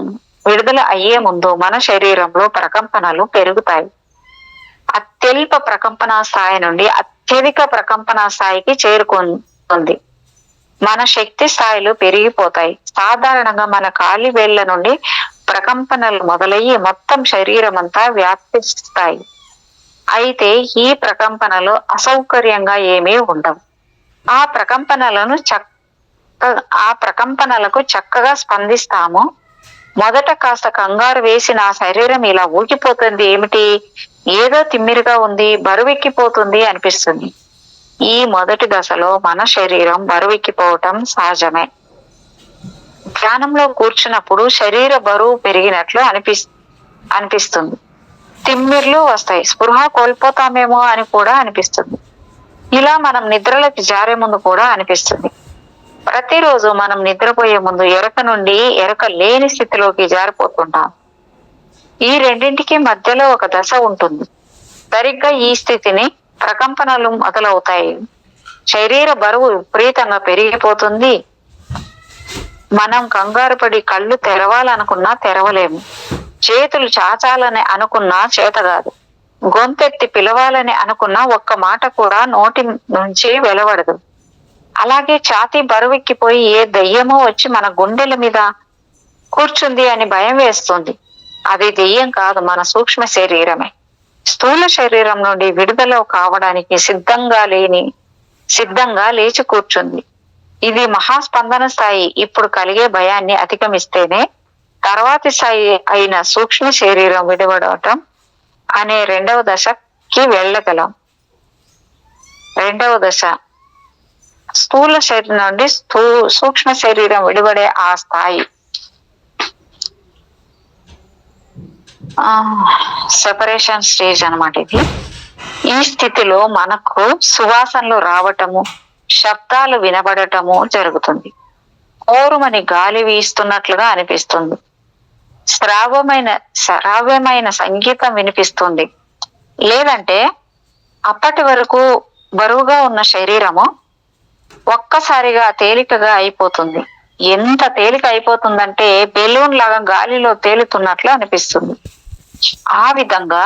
విడుదల అయ్యే ముందు మన శరీరంలో ప్రకంపనలు పెరుగుతాయి. అత్యల్ప ప్రకంపన స్థాయి నుండి అత్యధిక ప్రకంపన స్థాయికి చేరుకుంటుంది. మన శక్తి స్థాయిలు పెరిగిపోతాయి. సాధారణంగా మన కాలి వేళ్ల నుండి ప్రకంపనలు మొదలయ్యి మొత్తం శరీరం అంతా వ్యాపిస్తాయి. అయితే ఈ ప్రకంపనలు అసౌకర్యంగా ఏమీ ఉండవు. ఆ ప్రకంపనలకు చక్కగా స్పందిస్తాము. మొదట కాస్త కంగారు వేసి నా శరీరం ఇలా ఊగిపోతుంది ఏమిటి, ఏదో తిమ్మిరిగా ఉంది, బరువెక్కిపోతుంది అనిపిస్తుంది. ఈ మొదటి దశలో మన శరీరం బరువెక్కిపోవటం సహజమే. ధ్యానంలో కూర్చున్నప్పుడు శరీర బరువు పెరిగినట్లు అనిపిస్తుంది. తిమ్మిర్లు వస్తాయి. స్పృహ కోల్పోతామేమో అని కూడా అనిపిస్తుంది. ఇలా మనం నిద్రలోకి జారే ముందు కూడా అనిపిస్తుంది. ప్రతిరోజు మనం నిద్రపోయే ముందు ఎరక నుండి ఎరక లేని స్థితిలోకి జారిపోతుంటాం. ఈ రెండింటికి మధ్యలో ఒక దశ ఉంటుంది. సరిగ్గా ఈ స్థితిని ప్రకంపనలు మొదలవుతాయి. శరీర బరువు విపరీతంగా పెరిగిపోతుంది. మనం కంగారు పడి కళ్ళు తెరవాలనుకున్నా తెరవలేము. చేతులు చాచాలని అనుకున్నా చేత కాదు. గొంతెత్తి పిలవాలని అనుకున్నా ఒక్క మాట కూడా నోటి నుంచి వెలువడదు. అలాగే ఛాతీ బరువెక్కిపోయి ఏ దెయ్యమో వచ్చి మన గుండెల మీద కూర్చుంది అని భయం వేస్తుంది. అది దెయ్యం కాదు, మన సూక్ష్మ శరీరమే. స్థూల శరీరం నుండి విడుదల కావడానికి సిద్ధంగా లేచి కూర్చుంది. ఇది మహాస్పందన స్థాయి. ఇప్పుడు కలిగే భయాన్ని అధిగమిస్తేనే తర్వాతి స్థాయి అయిన సూక్ష్మ శరీరం విడివడటం అనే రెండవ దశకి వెళ్ళగలం. రెండవ దశ స్థూల శరీరం నుండి సూక్ష్మ శరీరం విడిపడే ఆ స్థాయి, సెపరేషన్ స్టేజ్ అన్నమాట ఇది. ఈ స్థితిలో మనకు సువాసనలు రావటము, శబ్దాలు వినబడటము జరుగుతుంది. ఓరుమని గాలి వీస్తున్నట్లుగా అనిపిస్తుంది. శ్రావ్యమైన సంగీతం వినిపిస్తుంది. లేదంటే అప్పటి వరకు బరువుగా ఉన్న శరీరము ఒక్కసారిగా తేలికగా అయిపోతుంది. ఎంత తేలిక అయిపోతుందంటే బెలూన్ లాగా గాలిలో తేలుతున్నట్లు అనిపిస్తుంది. ఆ విధంగా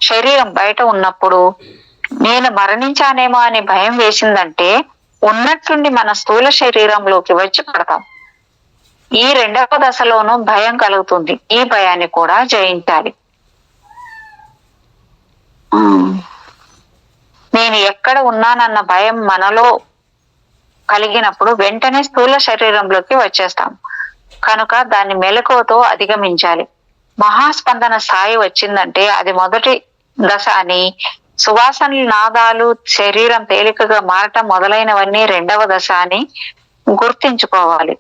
శరీరం బయట ఉన్నప్పుడు నేను మరణించానేమో అని భయం వేసిందంటే ఉన్నట్టుండి మన స్థూల శరీరంలోకి వచ్చి పడతాం. ఈ రెండవ దశలోనూ భయం కలుగుతుంది. ఈ భయాన్ని కూడా జయించాలి. నేను ఎక్కడ ఉన్నానన్న భయం మనలో కలిగినప్పుడు వెంటనే స్థూల శరీరంలోకి వచ్చేస్తాం. కనుక దాన్ని మెలకువతో అధిగమించాలి. మహాస్పందన స్థాయి వచ్చిందంటే అది మొదటి దశ అని, సువాసనలు, నాదాలు, శరీరం తేలికగా మారటం మొదలైనవన్నీ రెండవ దశ అని గుర్తించుకోవాలి.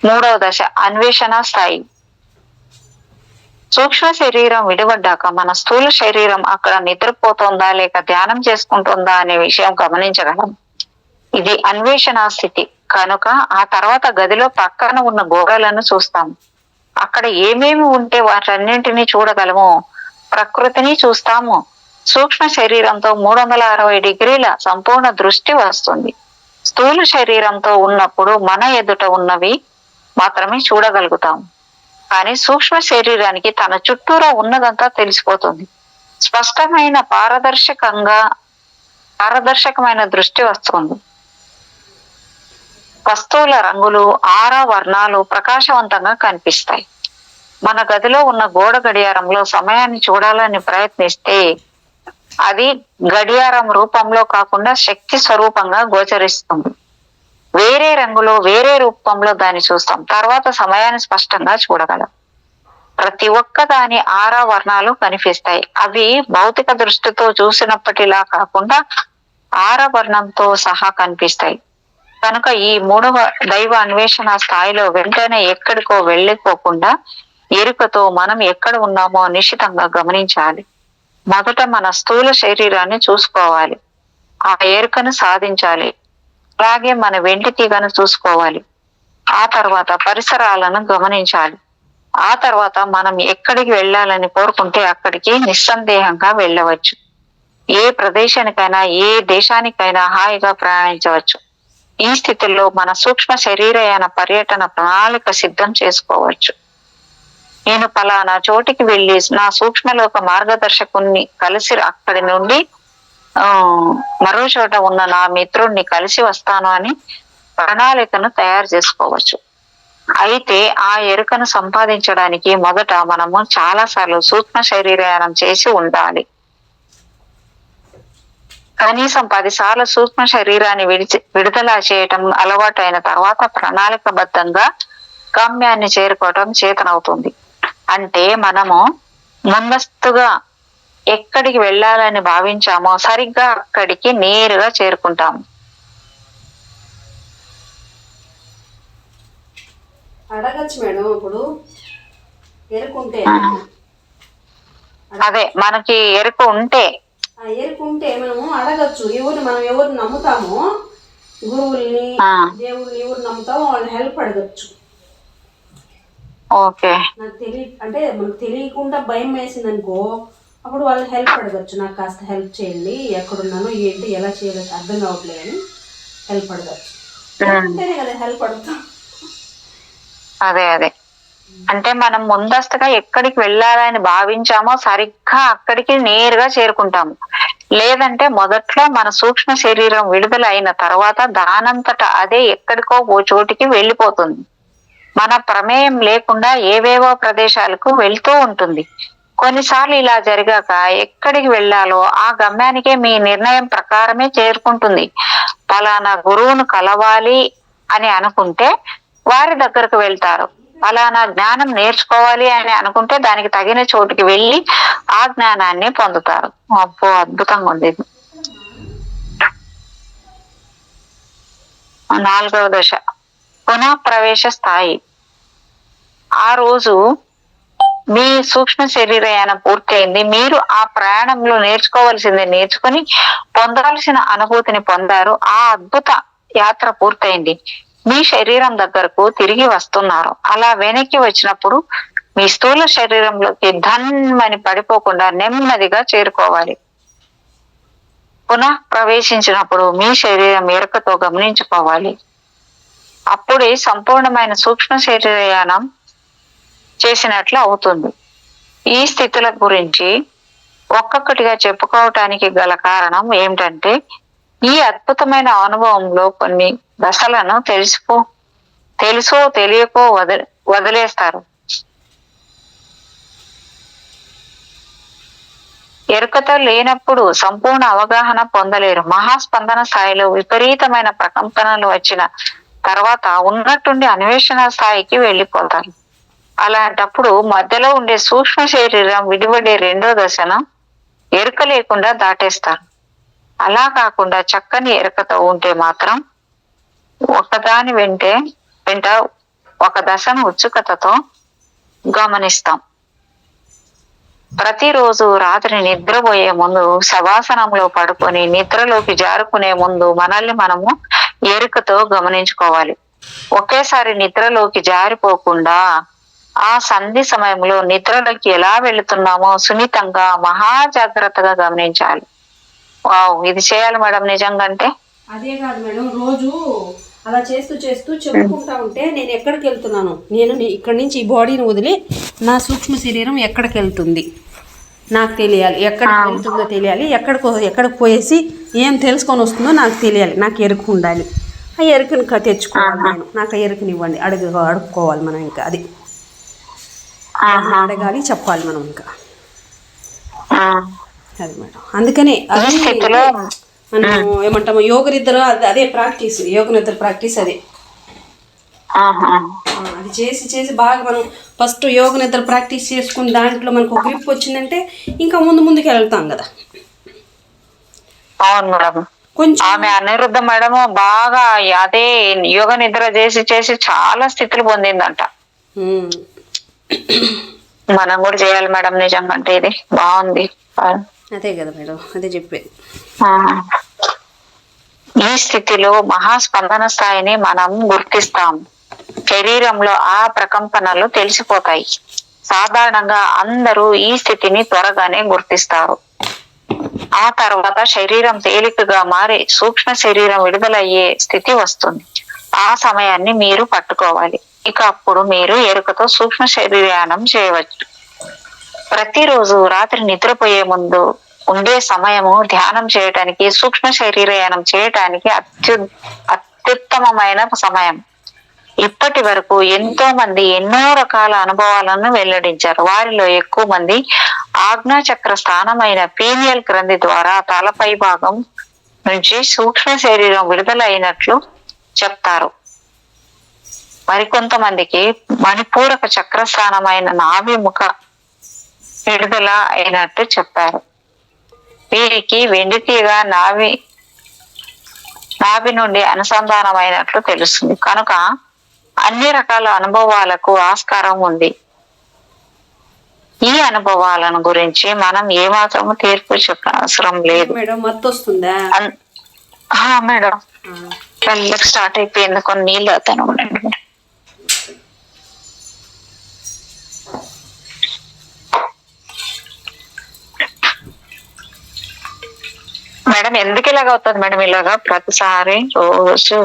మూడవ దశ అన్వేషణ స్థాయి. సూక్ష్మ శరీరం విడిపడ్డాక మన స్థూల శరీరం అక్కడ నిద్రపోతుందా లేక ధ్యానం చేసుకుంటుందా అనే విషయం గమనించగలం. ఇది అన్వేషణ స్థితి. కనుక ఆ తర్వాత గదిలో పక్కన ఉన్న గోడలను చూస్తాము. అక్కడ ఏమేమి ఉంటే వాటన్నింటినీ చూడగలము. ప్రకృతిని చూస్తాము. సూక్ష్మ శరీరంతో 360 డిగ్రీల సంపూర్ణ దృష్టి వస్తుంది. స్థూల శరీరంతో ఉన్నప్పుడు మన ఎదుట ఉన్నవి మాత్రమే చూడగలుగుతాము. కానీ సూక్ష్మ శరీరానికి తన చుట్టూరా ఉన్నదంతా తెలిసిపోతుంది. స్పష్టమైన పారదర్శకమైన దృష్టి వస్తుంది. వస్తువుల రంగులు, ఆరా వర్ణాలు ప్రకాశవంతంగా కనిపిస్తాయి. మన గదిలో ఉన్న గోడ గడియారంలో సమయాన్ని చూడాలని ప్రయత్నిస్తే అది గడియారం రూపంలో కాకుండా శక్తి స్వరూపంగా గోచరిస్తుంది. వేరే రంగులో, వేరే రూపంలో దాన్ని చూస్తాం. తర్వాత సమయాన్ని స్పష్టంగా చూడగలం. ప్రతి ఒక్క దాని ఆరా వర్ణాలు కనిపిస్తాయి. అవి భౌతిక దృష్టితో చూసినప్పటిలా కాకుండా ఆరా వర్ణంతో సహా కనిపిస్తాయి. కనుక ఈ మూడవ దైవ అన్వేషణ స్థాయిలో వెంటనే ఎక్కడికో వెళ్ళిపోకుండా ఎరుకతో మనం ఎక్కడ ఉన్నామో నిశ్చితంగా గమనించాలి. మొదట మన స్థూల శరీరాన్ని చూసుకోవాలి. ఆ ఎరుకను సాధించాలి. అలాగే మన వెండి తీగను చూసుకోవాలి. ఆ తర్వాత పరిసరాలను గమనించాలి. ఆ తర్వాత మనం ఎక్కడికి వెళ్ళాలని కోరుకుంటే అక్కడికి నిస్సందేహంగా వెళ్ళవచ్చు. ఏ ప్రదేశానికైనా, ఏ దేశానికైనా హాయిగా ప్రయాణించవచ్చు. ఈ స్థితిలో మన సూక్ష్మ శరీరయాన పర్యటన ప్రణాళిక సిద్ధం చేసుకోవచ్చు. నేను పలానా చోటికి వెళ్ళి నా సూక్ష్మలోక మార్గదర్శకుని కలిసి అక్కడి నుండి మరో చోట ఉన్న నా మిత్రుడిని కలిసి వస్తాను అని ప్రణాళికను తయారు చేసుకోవచ్చు. అయితే ఆ ఎరుకను సంపాదించడానికి మొదట మనము చాలా సార్లు సూక్ష్మ శరీరయానం చేసి ఉండాలి. కనీసం 10 సార్లు సూక్ష్మ శరీరాన్ని విడుదల చేయటం అలవాటు అయిన తర్వాత ప్రణాళికబద్ధంగా గమ్యాన్ని చేరుకోవటం చేతనవుతుంది. అంటే మనము ముందస్తుగా ఎక్కడికి వెళ్ళాలని భావించామో సరిగ్గా అక్కడికి నేరుగా చేరుకుంటాము. అడగచ్చు మేడం. ఇప్పుడు ఎరుకుంటే అదే మనకి ఎరుకు ఉంటే మనము అడగచ్చు. మనం ఎవరు నమ్ముతామో, గురువుల్ని, దేవుళ్ళని ఎవరు నమ్ముతామో వాళ్ళని హెల్ప్ అడగచ్చు. ఓకే, మనకు తెలియకుండా భయం వేసింది అనుకో, అప్పుడు వాళ్ళని హెల్ప్ అడగచ్చు. నాకు కాస్త హెల్ప్ చేయండి, ఎక్కడున్నానో ఏంటి ఎలా చేయాలో అర్థం కావట్లేదు అని హెల్ప్ అడగచ్చు. అంతేనే కదా హెల్ప్ అడుగుతాం. అదే అదే అంటే మనం ముందస్తుగా ఎక్కడికి వెళ్ళాలని భావించామో సరిగ్గా అక్కడికి నేరుగా చేరుకుంటాము. లేదంటే మొదట్లో మన సూక్ష్మ శరీరం విడుదల అయిన తర్వాత దానంతట అదే ఎక్కడికో ఓ చోటికి వెళ్ళిపోతుంది. మన ప్రమేయం లేకుండా ఏవేవో ప్రదేశాలకు వెళ్తూ ఉంటుంది. కొన్నిసార్లు ఇలా జరిగాక ఎక్కడికి వెళ్ళాలో ఆ గమ్యానికే మీ నిర్ణయం ప్రకారమే చేరుకుంటుంది. పలానా గురువును కలవాలి అని అనుకుంటే వారి దగ్గరకు వెళ్తారు. ఫలానా జ్ఞానం నేర్చుకోవాలి అని అనుకుంటే దానికి తగిన చోటుకి వెళ్ళి ఆ జ్ఞానాన్ని పొందుతారు. అబ్బో అద్భుతంగా ఉంది ఇది. 4వ దశ పునః ప్రవేశ స్థాయి. ఆ రోజు మీ సూక్ష్మ శరీరయానం పూర్తయింది. మీరు ఆ ప్రయాణంలో నేర్చుకోవలసింది నేర్చుకుని పొందాల్సిన అనుభూతిని పొందారు. ఆ అద్భుత యాత్ర పూర్తయింది. మీ శరీరం దగ్గరకు తిరిగి వస్తున్నారు. అలా వెనక్కి వచ్చినప్పుడు మీ స్థూల శరీరంలోకి ధన్మని పడిపోకుండా నెమ్మదిగా చేరుకోవాలి. పునః ప్రవేశించినప్పుడు మీ శరీరం ఎరుకతో గమనించుకోవాలి. అప్పుడే సంపూర్ణమైన సూక్ష్మ శరీరయానం చేసినట్లు అవుతుంది. ఈ స్థితుల గురించి ఒక్కొక్కటిగా చెప్పుకోవటానికి గల కారణం ఏమిటంటే ఈ అద్భుతమైన అనుభవంలో కొన్ని దశలను తెలుసో తెలియకో వదిలేస్తారు. ఎరుకతో లేనప్పుడు సంపూర్ణ అవగాహన పొందలేరు. మహాస్పందన స్థాయిలో విపరీతమైన ప్రకంపనలు వచ్చిన తర్వాత ఉన్నట్టుండి అన్వేషణ స్థాయికి వెళ్ళిపోతారు. అలాంటప్పుడు మధ్యలో ఉండే సూక్ష్మ శరీరం విడిపడే 2వ దశను ఎరుక లేకుండా దాటేస్తారు. అలా కాకుండా చక్కని ఎరుకతో ఉంటే మాత్రం ఒకదాని వెంట ఒక దశను ఉత్సుకతతో గమనిస్తాం. ప్రతిరోజు రాత్రి నిద్రపోయే ముందు శవాసనంలో పడుకొని నిద్రలోకి జారుకునే ముందు మనల్ని మనము ఎరుకతో గమనించుకోవాలి. ఒకేసారి నిద్రలోకి జారిపోకుండా ఆ సంధి సమయంలో నిద్రలోకి ఎలా వెళుతున్నామో సున్నితంగా మహా జాగ్రత్తగా గమనించాలి. వావ్, ఇది చేయాలి మేడం నిజంగా. అంటే అదే కాదు మేడం, రోజు అలా చేస్తూ చేస్తూ చెప్పుకుంటా ఉంటే నేను ఎక్కడికి వెళ్తున్నాను, నేను ఇక్కడి నుంచి ఈ బాడీని వదిలి నా సూక్ష్మ శరీరం ఎక్కడికి వెళ్తుంది నాకు తెలియాలి, ఎక్కడికి వెళ్తుందో తెలియాలి, ఎక్కడికి పోయేసి ఏం తెలుసుకొని వస్తుందో నాకు తెలియాలి, నాకు ఎరుకు ఉండాలి. ఆ ఎరుకుని తెచ్చుకోవాలి నేను, నాకు ఆ ఎరుకుని ఇవ్వండి, అడుక్కోవాలి మనం. ఇంకా అది అడగాలి, చెప్పాలి మనం. ఇంకా అది మేడం. అందుకనే అది మనం ఏమంటాము యోగ నిద్ర, అదే ప్రాక్టీస్, యోగ నిద్ర ప్రాక్టీస్ అదే. అది చేసి చేసి బాగా మనం ఫస్ట్ యోగ నిద్ర ప్రాక్టీస్ చేసుకుని దాంట్లో మనకు ఒక గ్రిప్ వచ్చిందంటే ఇంకా ముందుకు వెళ్తాం కదా. అవును మేడం. కొంచెం ఆమె అనిరుద్ధ మేడం బాగా అదే యోగ నిద్ర చేసి చేసి చాలా స్థితులు పొందిందంట. మనం కూడా చేయాలి మేడం నిజంగా. అంటే ఇది బాగుంది. అదే కదా మేడం, అదే చెప్పేది. ఈ స్థితిలో మహాస్పందన స్థాయిని మనం గుర్తిస్తాం. శరీరంలో ఆ ప్రకంపనలు తెలిసిపోతాయి. సాధారణంగా అందరూ ఈ స్థితిని త్వరగానే గుర్తిస్తారు. ఆ తర్వాత శరీరం తేలికగా మారి సూక్ష్మ శరీరం విడుదలయ్యే స్థితి వస్తుంది. ఆ సమయాన్ని మీరు పట్టుకోవాలి. ఇక అప్పుడు మీరు ఎరుకతో సూక్ష్మ శరీరయానం చేయవచ్చు. ప్రతిరోజు రాత్రి నిద్రపోయే ముందు ఉండే సమయము ధ్యానం చేయటానికి, సూక్ష్మ శరీరయానం చేయటానికి అత్యుత్తమమైన సమయం. ఇప్పటి వరకు ఎంతో మంది ఎన్నో రకాల అనుభవాలను వెల్లడించారు. వారిలో ఎక్కువ మంది ఆజ్ఞాచక్ర స్థానమైన పీనియల్ గ్రంథి ద్వారా తలపై భాగం నుంచి సూక్ష్మ శరీరం విడుదల అయినట్లు చెప్తారు. మరికొంతమందికి మణిపూరక చక్రస్థానమైన నాభిముఖ విడుదల అయినట్టు చెప్పారు. వీరికి వెండితీగ నాభి నుండి అనుసంధానమైనట్లు తెలుస్తుంది. కనుక అన్ని రకాల అనుభవాలకు ఆస్కారం ఉంది. ఈ అనుభవాలను గురించి మనం ఏమాత్రము తీర్పు చెప్పనవసరం లేదు. మేడం మత్తొస్తుందా? మేడం కళ్ళకి స్టార్ట్ అయిపోయింది. కొన్ని నీళ్ళు అవుతాను మేడం. మేడం ఎందుకు ఇలాగ అవుతుంది మేడం? ఇలాగా ప్రతిసారి రోజు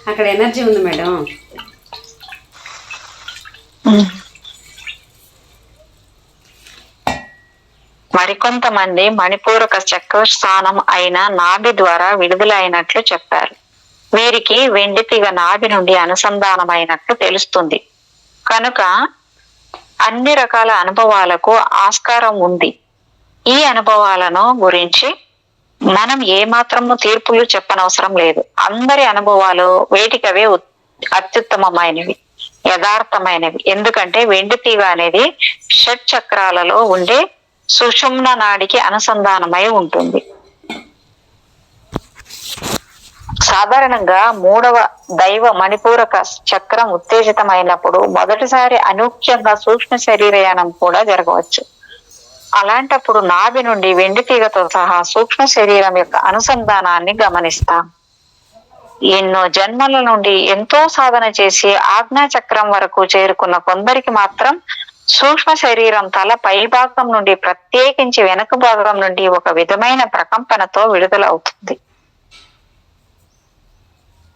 అక్కడ ఎనర్జీ ఉంది మేడం. మరికొంతమంది మణిపూరక చక్ర స్థానం అయిన నాభి ద్వారా విడుదల అయినట్లు చెప్పారు. వీరికి వెండి తీగ నాభి నుండి అనుసంధానమైనట్లు తెలుస్తుంది. కనుక అన్ని రకాల అనుభవాలకు ఆస్కారం ఉంది. ఈ అనుభవాలను గురించి మనం ఏమాత్రము తీర్పులు చెప్పనవసరం లేదు. అందరి అనుభవాలు వేటికవే అత్యుత్తమమైనవి, యథార్థమైనవి. ఎందుకంటే వెండి తీగ అనేది షట్ చక్రాలలో ఉండే సుషుమ్న నాడికి అనుసంధానమై ఉంటుంది. సాధారణంగా 3వ దైవ మణిపూరక చక్రం ఉత్తేజితమైనప్పుడు మొదటిసారి అనూహ్యంగా సూక్ష్మ శరీరయానం కూడా జరగవచ్చు. అలాంటప్పుడు నాభి నుండి వెండి తీగతో సహా సూక్ష్మ శరీరం యొక్క అనుసంధానాన్ని గమనిస్తాం. ఎన్నో జన్మల నుండి ఎంతో సాధన చేసి ఆజ్ఞా చక్రం వరకు చేరుకున్న కొందరికి మాత్రం సూక్ష్మ శరీరం తల పై భాగం నుండి, ప్రత్యేకించి వెనుక భాగం నుండి ఒక విధమైన ప్రకంపనతో విడుదల అవుతుంది.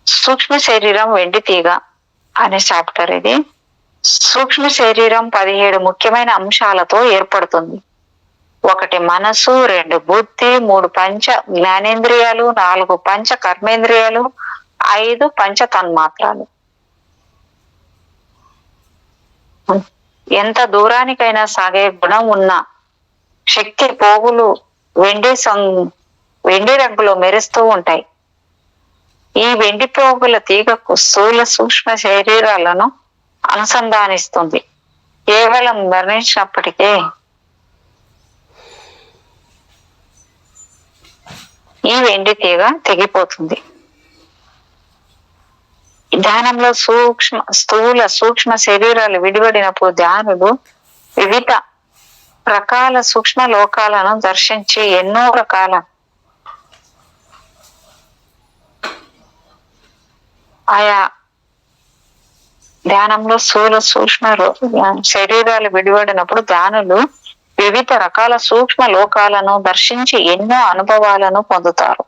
సూక్ష్మ శరీరం వెండి తీగ అనే చాప్టర్ ఇది. సూక్ష్మ శరీరం 17 ముఖ్యమైన అంశాలతో ఏర్పడుతుంది. 1 మనసు, 2 బుద్ధి, 3 పంచ జ్ఞానేంద్రియాలు, 4 పంచ కర్మేంద్రియాలు, 5 పంచ తన్మాత్రాలు. ఎంత దూరానికైనా సాగే గుణం ఉన్న శక్తి పోగులు వెండి రంగులో మెరుస్తూ ఉంటాయి. ఈ వెండి పోగుల తీగకు స్థూల సూక్ష్మ శరీరాలను అనుసంధానిస్తుంది. కేవలం మరణించినప్పటికే ఈ వెండి తీగ తెగిపోతుంది. ధ్యానంలో స్థూల సూక్ష్మ శరీరాలు విడిపడినప్పుడు ధ్యానులు వివిధ రకాల సూక్ష్మ లోకాలను దర్శించి ఎన్నో రకాల ఆయా ధ్యానంలో స్థూల సూక్ష్మ శరీరాలు విడిపడినప్పుడు ధ్యానులు వివిధ రకాల సూక్ష్మ లోకాలను దర్శించి ఎన్నో అనుభవాలను పొందుతారు.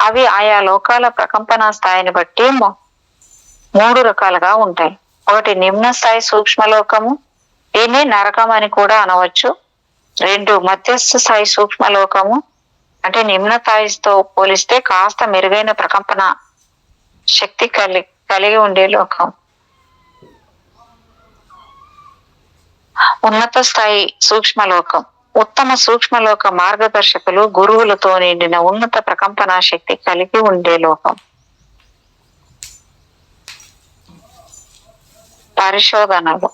అవి ఆయా లోకాల ప్రకంపన స్థాయిని బట్టి 3 రకాలుగా ఉంటాయి. 1 నిమ్న స్థాయి సూక్ష్మలోకము, దీన్ని నరకం అని కూడా అనవచ్చు. 2 మధ్యస్థ స్థాయి సూక్ష్మలోకము, అంటే నిమ్న స్థాయితో పోలిస్తే కాస్త మెరుగైన ప్రకంపన శక్తి కలిగి ఉండే లోకం. ఉన్నత స్థాయి సూక్ష్మలోకం, ఉత్తమ సూక్ష్మలోక మార్గదర్శకులు గురువులతో నిండిన ఉన్నత ప్రకంపన శక్తి కలిగి ఉండే లోకం. పరిశోధనలు.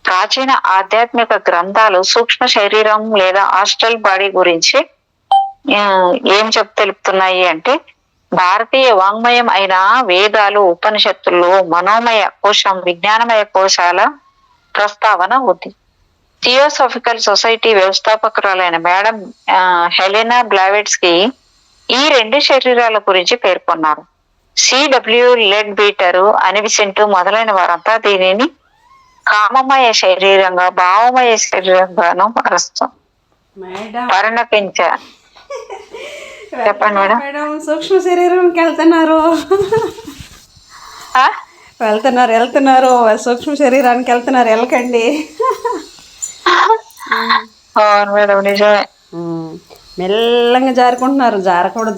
ప్రాచీన ఆధ్యాత్మిక గ్రంథాలు సూక్ష్మ శరీరం లేదా ఆస్ట్రల్ బాడీ గురించి ఏం తెలుపుతున్నాయి అంటే, భారతీయ వాంగ్మయం అయిన వేదాలు, ఉపనిషత్తుల్లో మనోమయ కోశం, విజ్ఞానమయ కోశాల ప్రస్తావన ఉంది. థియోసాఫికల్ సొసైటీ వ్యవస్థాపకురాలైన మేడం హెలెనా బ్లావెట్స్కీ ఈ 2 శరీరాల గురించి పేర్కొన్నారు. సిడబ్ల్యూ లెడ్ బీటరు, అనిబిసెంటు మొదలైన వారంతా దీనిని కామమయ శరీరంగా, భావమయ శరీరంగాను పరిణమించారు. చెప్పండి మేడం. సూక్ష్మ శరీరానికి వెళ్తున్నారు సూక్ష్మ శరీరానికి వెళ్తున్నారు, వెళ్ళకండి. అవును మేడం, నిజమే. మెల్లంగా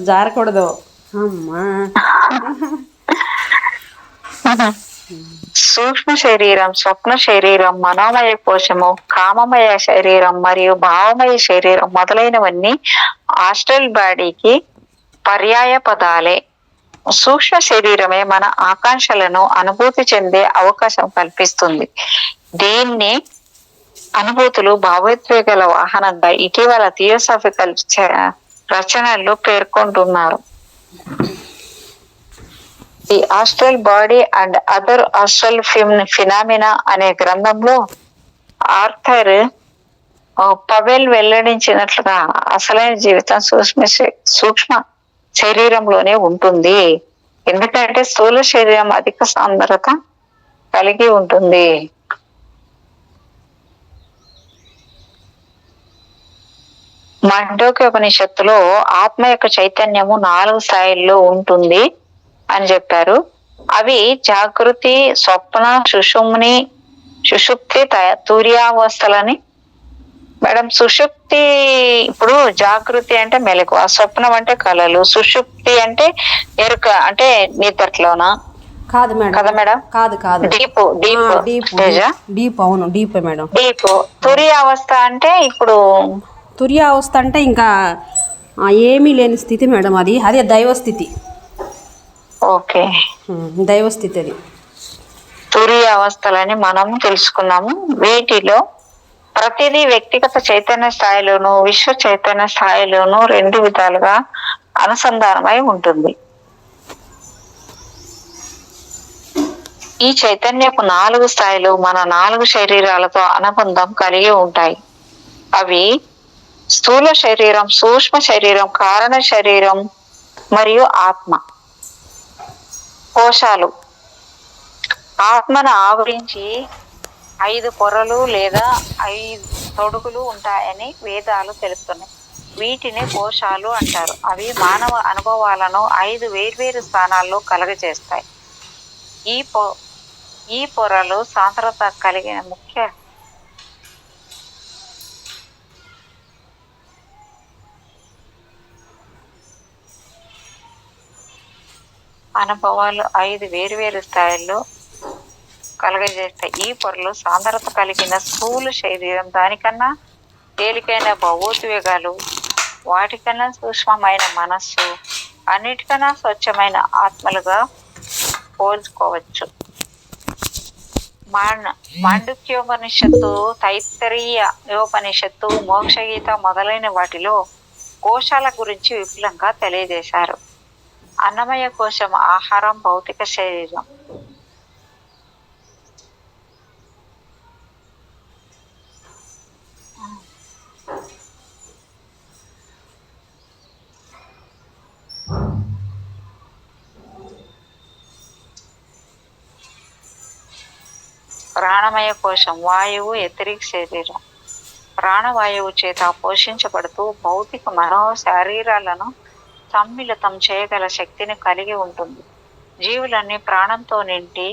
జారకూడదు. అమ్మా. సూక్ష్మ శరీరం, స్వప్న శరీరం, మనోమయ కోశము, కామమయ శరీరం మరియు భావమయ శరీరం మొదలైనవన్నీ ఆస్ట్రల్ బాడీకి పర్యాయ పదాలే. సూక్ష్మ శరీరమే మన ఆకాంక్షలను అనుభూతి చెందే అవకాశం కల్పిస్తుంది. దీన్ని అనుభూతులు భావోద్వేగాల వాహనంగా ఇటీవల థియోసాఫికల్ రచనల్లో పేర్కొంటున్నారు. The astral body and other astral phenomena అనే గ్రంథంలో ఆర్థర్ పవెల్ వెల్లడించినట్లుగా అసలైన జీవితం సూక్ష్మ శరీరంలోనే ఉంటుంది. ఎందుకంటే స్థూల శరీరం అధిక సాంద్రత కలిగి ఉంటుంది. మాండోక్య ఉపనిషత్తులో ఆత్మ యొక్క చైతన్యము 4 స్థాయిల్లో ఉంటుంది. అని చెప్పారు. అవి జాగృతి, స్వప్న, సుషుప్తి, తుర్యావస్థలని. మేడం, సుషుప్తి ఇప్పుడు జాగృతి అంటే మెలకువ, స్వప్నం అంటే కళలు, సుషుప్తి అంటే ఎరుక అంటే నిద్రలోనా? కాదు మేడం, కదా మేడం? కాదు కాదు, deep deep deep stage. Deep, అవును డీప్ మేడం. డీప్ తుర్యావస్థ అంటే ఇప్పుడు తుర్యావస్థ అంటే ఇంకా ఏమీ లేని స్థితి మేడం, అది అదే దైవస్థితి. ఓకే, దైవస్థితి అది. తురియ అవస్థలని మనం తెలుసుకున్నాము. వీటిలో ప్రతిదీ వ్యక్తిగత చైతన్య స్థాయిలోను, విశ్వ చైతన్య స్థాయిలోను రెండు విధాలుగా అనుసంధానమై ఉంటుంది. ఈ చైతన్యపు 4 స్థాయిలు మన 4 శరీరాలతో అనుబంధం కలిగి ఉంటాయి. అవి స్థూల శరీరం, సూక్ష్మ శరీరం, కారణ శరీరం మరియు ఆత్మ. కోశాలు ఆత్మను ఆవరించి 5 పొరలు లేదా 5 తొడుగులు ఉంటాయని వేదాలు తెలుపుతున్నాయి. వీటిని కోశాలు అంటారు. అవి మానవ అనుభవాలను 5 వేర్వేరు స్థానాల్లో కలగజేస్తాయి. ఈ పొరలు సాంద్రత కలిగిన ముఖ్య అనుభవాలు 5 వేర్వేరు స్థాయిల్లో కలగజేస్తాయి. ఈ పొరలు సాంద్రత కలిగిన స్థూల శరీరం, దానికన్నా తేలికైన భావోద్వేగాలు, వాటికన్నా సూక్ష్మమైన మనస్సు, అన్నిటికన్నా స్వచ్ఛమైన ఆత్మలుగా పోల్చుకోవచ్చు. మాండుక్యోపనిషత్తు, తైత్తరీయోపనిషత్తు, మోక్షగీత మొదలైన వాటిలో కోశాల గురించి విపులంగా తెలియజేశారు. అన్నమయ కోశం ఆహారం, భౌతిక శరీరం. ప్రాణమయ కోశం వాయువు, ఎథరిక్ శరీరం. ప్రాణవాయువు చేత పోషించబడుతూ భౌతిక మనో శరీరాలను సమ్మిళితం చేయగల శక్తిని కలిగి ఉంటుంది. జీవులన్నీ ప్రాణంతో నిండి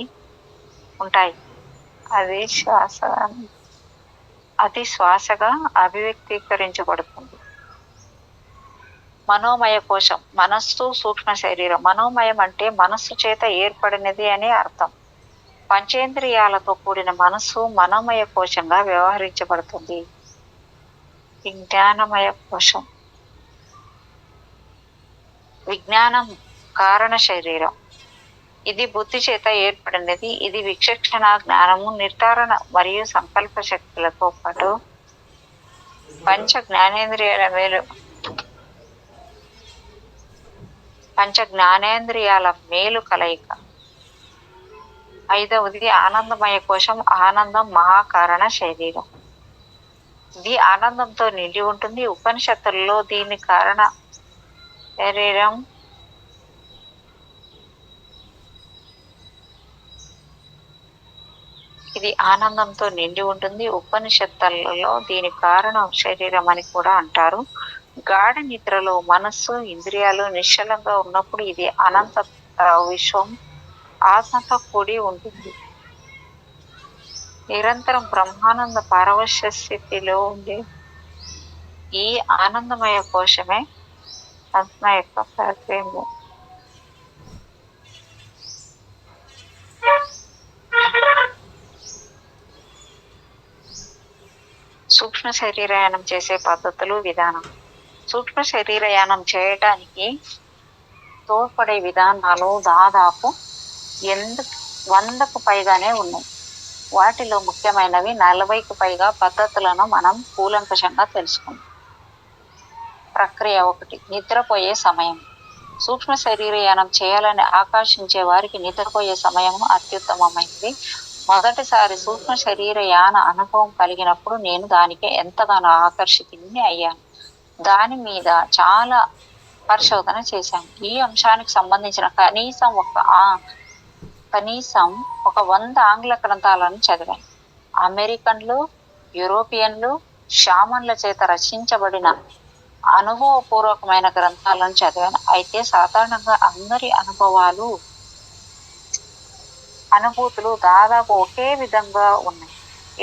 ఉంటాయి. అది శ్వాసగా అభివ్యక్తీకరించబడుతుంది. మనోమయ కోశం మనస్సు, సూక్ష్మ శరీరం. మనోమయం అంటే మనస్సు చేత ఏర్పడినది అని అర్థం. పంచేంద్రియాలతో కూడిన మనస్సు మనోమయ కోశంగా వ్యవహరించబడుతుంది. విజ్ఞానమయ కోశం విజ్ఞానం, కారణ శరీరం. ఇది బుద్ధి చేత ఏర్పడినది. ఇది విచక్షణ, జ్ఞానము, నిర్ధారణ మరియు సంకల్ప శక్తులతో పాటు పంచ జ్ఞానేంద్రియాల మేలు కలయిక. 5వది ఆనందమయ కోశం. ఆనందం, మహాకారణ శరీరం. ఇది ఆనందంతో నిండి ఉంటుంది. ఉపనిషత్తులలో దీని కారణ శరీరం ఇది ఆనందంతో నిండి ఉంటుంది. ఉపనిషత్తులలో దీని కారణం శరీరం అని కూడా అంటారు. గాఢ నిద్రలో మనస్సు, ఇంద్రియాలు నిశ్చలంగా ఉన్నప్పుడు ఇది అనంత విశ్వం ఆత్మతో కూడి ఉంటుంది. నిరంతరం బ్రహ్మానంద పారవశ్య స్థితిలో ఉండే ఈ ఆనందమయ కోశమే ఆత్మ యొక్క ప్రతిబింబం. సూక్ష్మ శరీరయానం చేసే పద్ధతులు, విధానం. సూక్ష్మ శరీరయానం చేయటానికి తోడ్పడే విధానాలు దాదాపు 100కు పైగానే ఉన్నాయి. వాటిలో ముఖ్యమైనవి 40కు పైగా పద్ధతులను మనం కూలంకషంగా తెలుసుకుందాం. ప్రక్రియ 1. నిద్రపోయే సమయం. సూక్ష్మ శరీరయానం చేయాలని ఆకాంక్షించే వారికి నిద్రపోయే సమయం అత్యుత్తమమైనది. మొదటిసారి సూక్ష్మ శరీరయాన అనుభవం కలిగినప్పుడు నేను దానికి ఎంతగానో ఆకర్షితుని అయ్యాను. దాని మీద చాలా పరిశోధన చేశాను. ఈ అంశానికి సంబంధించిన కనీసం ఒక 100 ఆంగ్ల గ్రంథాలను చదివాను. అమెరికన్లు, యూరోపియన్లు, షామన్ల చేత రచించబడిన అనుభవపూర్వకమైన గ్రంథాలను చదివాను. అయితే సాధారణంగా అందరి అనుభూతులు దాదాపు ఒకే విధంగా ఉన్నాయి.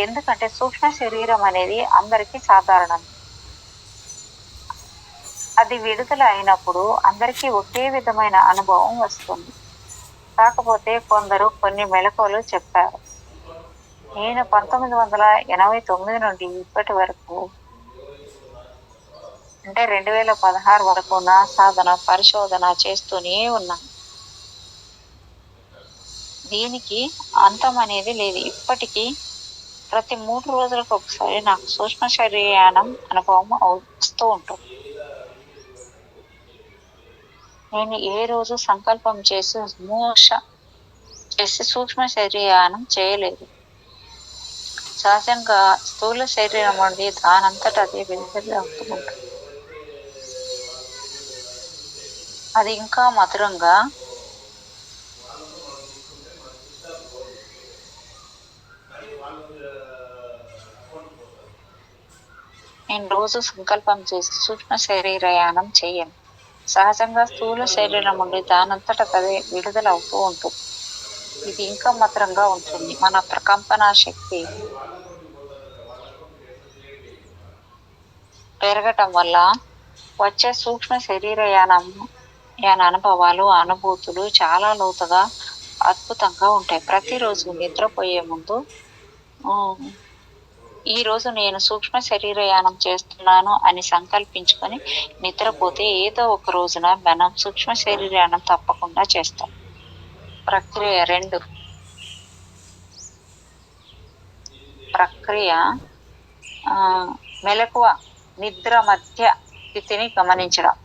ఎందుకంటే సూక్ష్మ శరీరం అనేది అందరికీ సాధారణం. అది విడుదల అయినప్పుడు అందరికీ ఒకే విధమైన అనుభవం వస్తుంది. కాకపోతే కొందరు కొన్ని మెలకువలు చెప్పారు. నేను 1989 నుండి ఇప్పటి వరకు, అంటే 2016 వరకు నా పరిశోధన చేస్తూనే ఉన్నాను. దీనికి అంతం అనేది లేదు. ఇప్పటికీ ప్రతి 3 రోజులకు ఒకసారి నాకు సూక్ష్మ శరీరానం అనుభవం వస్తూ ఉంటుంది. నేను ఏ రోజు సంకల్పం చేసి సూక్ష్మ శరీరానం చేయలేదు. సహజంగా స్థూల శరీరం నుండి దానంతట అదే విడుదల అవుతూ ఉంటుంది. అది ఇంకా మధురంగా, నేను రోజు సంకల్పం చేసి సూక్ష్మ శరీరయానం చేయను. సహజంగా స్థూల శరీరం నుండి దానంతట అదే విడుదల అవుతూ ఉంటుంది. ఇది ఇంకా మధురంగా ఉంటుంది. మన ప్రకంపన శక్తి పెరగటం వల్ల వచ్చే సూక్ష్మ శరీరయాన అనుభవాలు, అనుభూతులు చాలా లోతుగా, అద్భుతంగా ఉంటాయి. ప్రతిరోజు నిద్రపోయే ముందు ఈ రోజు నేను సూక్ష్మ శరీరయానం చేస్తున్నాను అని సంకల్పించుకొని నిద్రపోతే ఏదో ఒక రోజున మనం సూక్ష్మ శరీరయానం తప్పకుండా చేస్తాం. ప్రక్రియ 2. మెలకువ నిద్ర మధ్య స్థితిని గమనించడం.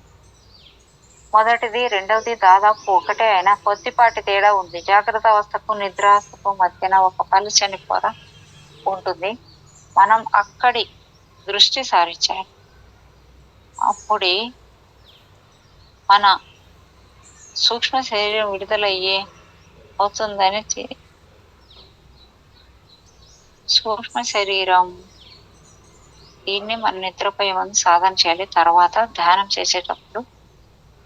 మొదటిది రెండవది దాదాపు ఒకటే అయినా కొద్దిపాటి తేడా ఉంది. జాగ్రత్త అవస్థకు నిద్రావస్థకు మధ్యన ఒక పలుచని పొర ఉంటుంది. మనం అక్కడి దృష్టి సారించాలి. అప్పుడే మన సూక్ష్మ శరీరం విడుదలయ్యే అవుతుందని సూక్ష్మ శరీరం దీన్ని మన నిద్రపోయే ముందు సాధన చేయాలి. తర్వాత ధ్యానం చేసేటప్పుడు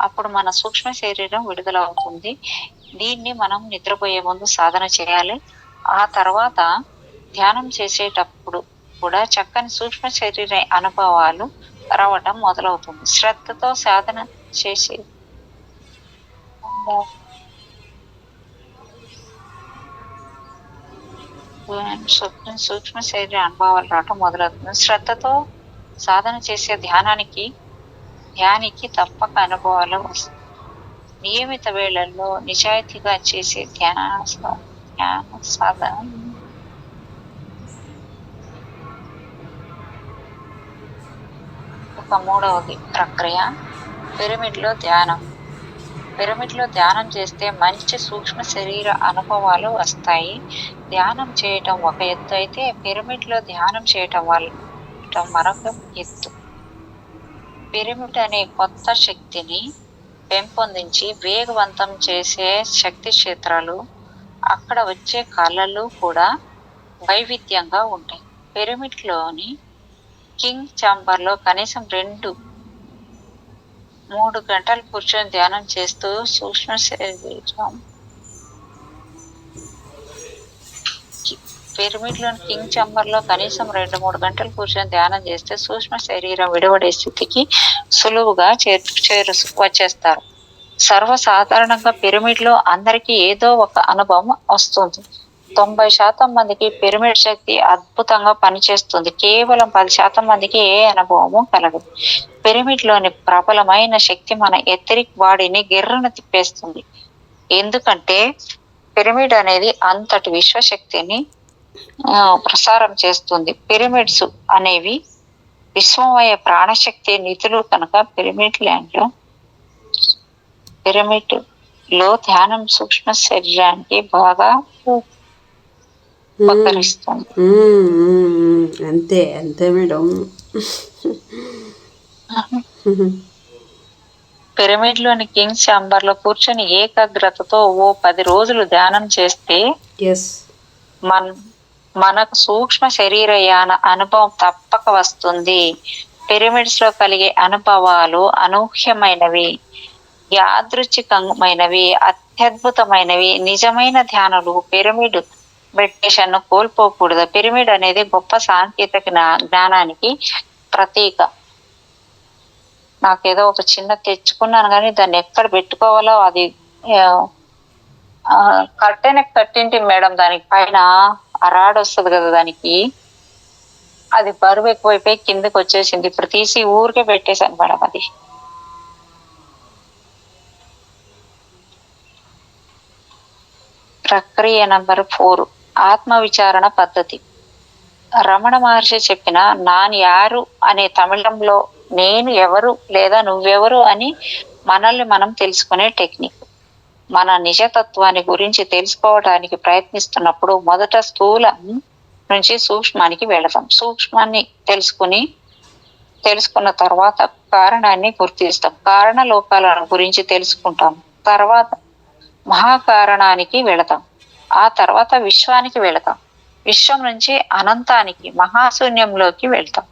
అప్పుడు మన సూక్ష్మ శరీరం విడుదల అవుతుంది. దీన్ని మనం నిద్రపోయే ముందు సాధన చేయాలి. ఆ తర్వాత ధ్యానం చేసేటప్పుడు కూడా చక్కని సూక్ష్మ శరీర అనుభవాలు రావటం మొదలవుతుంది. శ్రద్ధతో సాధన చేసే సూక్ష్మ శరీర అనుభవాలు రావటం మొదలవుతుంది. శ్రద్ధతో సాధన చేసే ధ్యానికి తప్పక అనుభవాలు వస్తాయి. నియమిత వేళల్లో నిజాయితీగా చేసే ధ్యాన సాధన ఒక మూడవది ప్రక్రియ పిరమిడ్లో ధ్యానం. పిరమిడ్లో ధ్యానం చేస్తే మంచి సూక్ష్మ శరీర అనుభవాలు వస్తాయి. ధ్యానం చేయటం ఒక ఎత్తు అయితే పిరమిడ్లో ధ్యానం చేయటం మరొక ఎత్తు. పిరమిడ్ అనే కొత్త శక్తిని పెంపొందించి వేగవంతం చేసే శక్తి క్షేత్రాలు, అక్కడ వచ్చే కళలు కూడా వైవిధ్యంగా ఉంటాయి. పిరమిడ్లోని కింగ్ ఛాంబర్లో కనీసం 2-3 గంటలు కూర్చొని ధ్యానం చేస్తూ సూక్ష్మ శరీరం పిరమిడ్లోని కింగ్ ఛాంబర్లో కనీసం 2-3 గంటలు కూర్చొని ధ్యానం చేస్తే సూక్ష్మ శరీరం విడవడే స్థితికి సులువుగా వచ్చేస్తారు. సర్వసాధారణంగా పిరమిడ్లో అందరికీ ఏదో ఒక అనుభవం వస్తుంది. 90% మందికి పిరమిడ్ శక్తి అద్భుతంగా పనిచేస్తుంది. కేవలం 10% మందికి ఏ అనుభవము కలగదు. పిరమిడ్లోని ప్రబలమైన శక్తి మన ఎథరిక్ బాడీని గిర్రను తిప్పేస్తుంది. ఎందుకంటే పిరమిడ్ అనేది అంతటి విశ్వశక్తిని ప్రసారం చేస్తుంది. పిరమిడ్స్ అనేవి విశ్వమయ ప్రాణశక్తి నిధులు కనుక పిరమిడ్ లో ధ్యానం సూక్ష్మ శరీరానికి బాగా ఉపకరిస్తుంది. అంతే అంతే మేడం. పిరమిడ్ లోని కింగ్ ఛాంబర్ లో కూర్చొని ఏకాగ్రతతో 10 రోజులు ధ్యానం చేస్తే మనకు సూక్ష్మ శరీరయాన అనుభవం తప్పక వస్తుంది. పిరమిడ్స్ లో కలిగే అనుభవాలు అనూహ్యమైనవి, యాదృచ్ఛికమైనవి, అత్యద్భుతమైనవి. నిజమైన ధ్యానులు పిరమిడ్ మెడిటేషన్ ను కోల్పోకూడదు. పిరమిడ్ అనేది గొప్ప సాంకేతిక జ్ఞానానికి ప్రతీక. నాకేదో ఒక చిన్న తెచ్చుకున్నాను కానీ దాన్ని ఎక్కడ పెట్టుకోవాలో అది కట్టెనే కట్టింటి మేడం. దానికి పైన ఆ రాడ్ వస్తుంది కదా, దానికి అది బరువు ఎక్కువైపోయి కిందకి వచ్చేసింది. ఇప్పుడు తీసి ఊరికే పెట్టేశాను మేడం. అది ప్రక్రియ నంబర్ 4, ఆత్మ విచారణ పద్ధతి. రమణ మహర్షి చెప్పిన నాన్ యారు అనే తమిళంలో నేను ఎవరు లేదా నువ్వెవరు అని మనల్ని మనం తెలుసుకునే టెక్నిక్. మన నిజతత్వాన్ని గురించి తెలుసుకోవడానికి ప్రయత్నిస్తున్నప్పుడు మొదట స్థూలం నుంచి సూక్ష్మానికి వెళతాం. సూక్ష్మాన్ని తెలుసుకున్న తర్వాత కారణాన్ని గుర్తిస్తాం. కారణ లోకాల గురించి తెలుసుకుంటాం. తర్వాత మహాకారణానికి వెళతాం. ఆ తర్వాత విశ్వానికి వెళతాం. విశ్వం నుంచి అనంతానికి, మహాశూన్యంలోకి వెళ్తాం.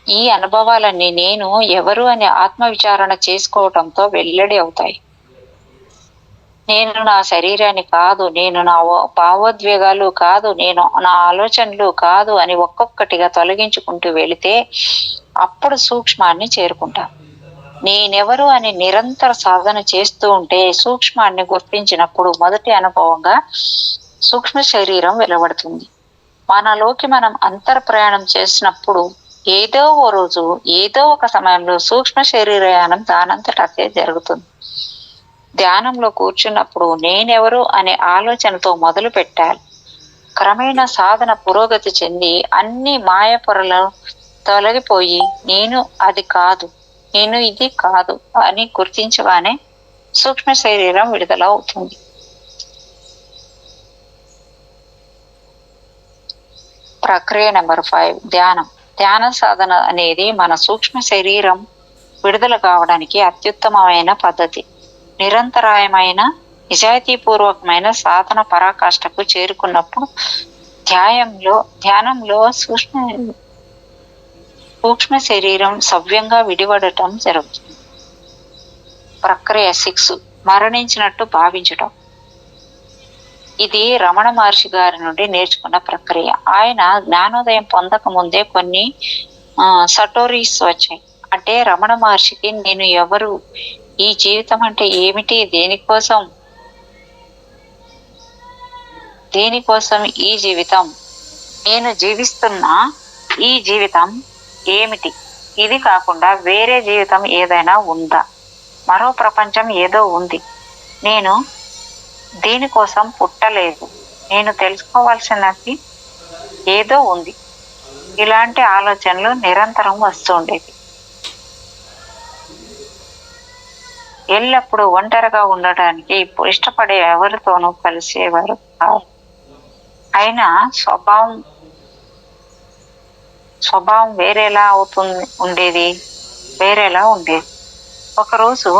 ఈ అనుభవాలన్నీ నేను ఎవరు అనే ఆత్మ విచారణ చేసుకోవటంతో వెల్లడి అవుతాయి. నేను నా శరీరాన్ని కాదు, నేను నా భావోద్వేగాలు కాదు, నేను నా ఆలోచనలు కాదు అని ఒక్కొక్కటిగా తొలగించుకుంటూ వెళితే అప్పుడు సూక్ష్మాన్ని చేరుకుంటాం. నేనెవరు అని నిరంతర సాధన చేస్తూ ఉంటే సూక్ష్మాన్ని గుర్తించినప్పుడు మొదటి అనుభవంగా సూక్ష్మ శరీరం వెలువడుతుంది. మనలోకి మనం అంతర్ ప్రయాణం చేసినప్పుడు ఏదో ఓ రోజు ఏదో ఒక సమయంలో సూక్ష్మ శరీరయానం దానంతట అదే జరుగుతుంది. ధ్యానంలో కూర్చున్నప్పుడు నేనెవరు అనే ఆలోచనతో మొదలు పెట్టాలి. క్రమేణా సాధన పురోగతి చెంది అన్ని మాయ పొరలు తొలగిపోయి నేను అది కాదు, నేను ఇది కాదు అని గుర్తించగానే సూక్ష్మ శరీరం విడుదల అవుతుంది. ప్రక్రియ నెంబర్ 5, ధ్యానం. ధ్యాన సాధన అనేది మన సూక్ష్మ శరీరం విడుదల కావడానికి అత్యుత్తమమైన పద్ధతి. నిరంతరాయమైన నిజాయితీపూర్వకమైన సాధన పరాకాష్ఠకు చేరుకున్నప్పుడు ధ్యానంలో సూక్ష్మ శరీరం సవ్యంగా విడివడటం జరుగుతుంది. ప్రక్రియ 6, మరణించినట్టు భావించటం. ఇది రమణ మహర్షి గారి నుండి నేర్చుకున్న ప్రక్రియ. ఆయన జ్ఞానోదయం పొందక ముందే కొన్ని సటోరీస్ వచ్చాయి. అంటే రమణ మహర్షికి నేను ఎవరు, ఈ జీవితం అంటే ఏమిటి, దేనికోసం ఈ జీవితం, నేను జీవిస్తున్న ఈ జీవితం ఏమిటి, ఇది కాకుండా వేరే జీవితం ఏదైనా ఉందా, మరో ప్రపంచం ఏదో ఉంది, నేను దీనికోసం పుట్టలేదు, నేను తెలుసుకోవాల్సినది ఏదో ఉంది, ఇలాంటి ఆలోచనలు నిరంతరం వస్తుండేవి. ఎల్లప్పుడూ ఒంటరిగా ఉండటానికి ఇష్టపడే ఎవరితోనూ కలిసేవారు కాదు. అయినా స్వభావం వేరేలా ఉండేది. ఒకరోజు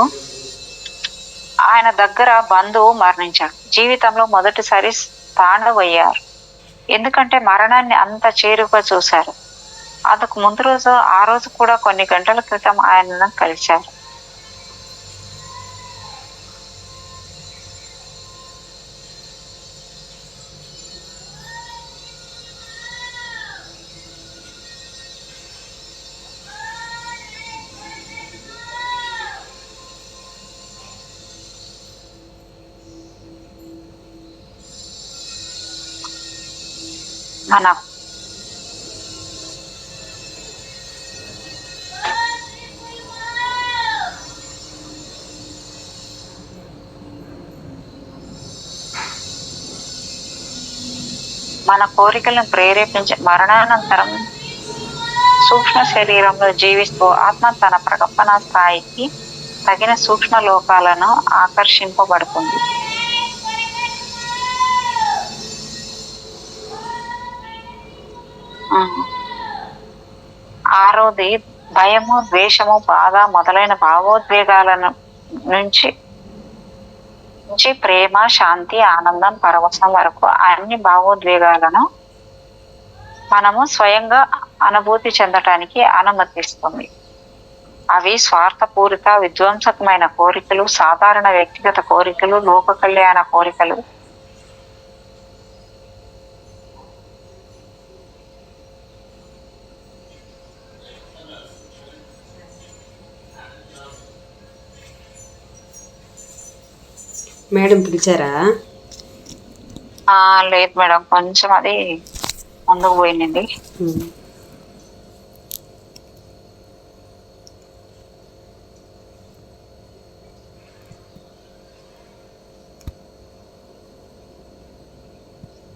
ఆయన దగ్గర బంధువు మరణించాడు. జీవితంలో మొదటిసారి తాండవయ్యారు. ఎందుకంటే మరణాన్ని అంత చేరుగా చూశారు. అందుకు ముందు రోజు, ఆ రోజు కూడా కొన్ని గంటల క్రితం ఆయనను కలిశారు. మన కోరికలను ప్రేరేపించే మరణానంతరం సూక్ష్మ శరీరంలో జీవిస్తూ ఆత్మ తన ప్రకంపన స్థాయికి తగిన సూక్ష్మ లోకాలను ఆకర్షింపబడుతుంది. ఆరోది భయము, ద్వేషము, బాధ మొదలైన భావోద్వేగాల నుంచి ప్రేమ, శాంతి, ఆనందం, పరవశం వరకు అన్ని భావోద్వేగాలను మనము స్వయంగా అనుభూతి చెందటానికి అనుమతిస్తుంది. అవి స్వార్థపూరిత, విధ్వంసకమైన కోరికలు, సాధారణ వ్యక్తిగత కోరికలు, లోక కళ్యాణ కోరికలు, మేడం పిలిచారా? లేదు మేడం, కొంచెం అది ముందుకు పోయింది.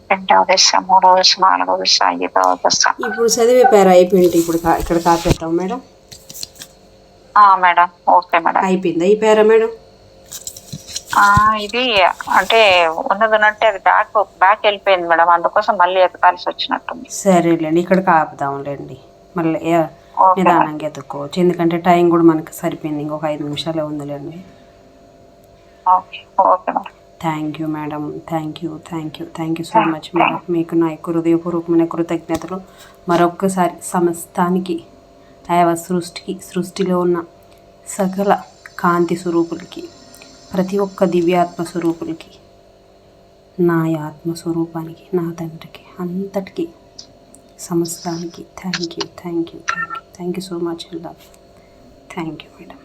రెండవ దశ, మూడవ దశ, నాలుగవ దశ, ఐదవ దశ. ఇప్పుడు చదివే పేరు అయిపోయింది. ఇప్పుడు ఇక్కడ కాపేద్దాం మేడం. Madam okay madam. అయిపోయిందా ఈ పేరా మేడం? ఇది అంటే ఉన్నదన్నట్టే అది బ్యాక్ వెళ్ళిపోయింది మేడం, అందుకోసం మళ్ళీ ఎతకాల్సి వచ్చినట్టుంది. సరేలేండి, ఇక్కడ కాపుదాంలేండి. మళ్ళీ నిదానంగా ఎత్తుకోవచ్చు, ఎందుకంటే టైం కూడా మనకి సరిపోయింది. ఇంకొక 5 నిమిషాలే ఉందిలేండి. Okay okay madam. Thank you madam, thank you so much madam. మీకు నా యొక్క హృదయపూర్వకమైన కృతజ్ఞతలు. మరొక్కసారి సమస్తానికి, సృష్టిలో ఉన్న సకల కాంతి స్వరూపులకి, ప్రతి ఒక్క దివ్యాత్మ స్వరూపులకి, నా ఆత్మస్వరూపానికి, నా తండ్రికి, అంతటికి, సమస్తానికి thank you so much. Thank you madam.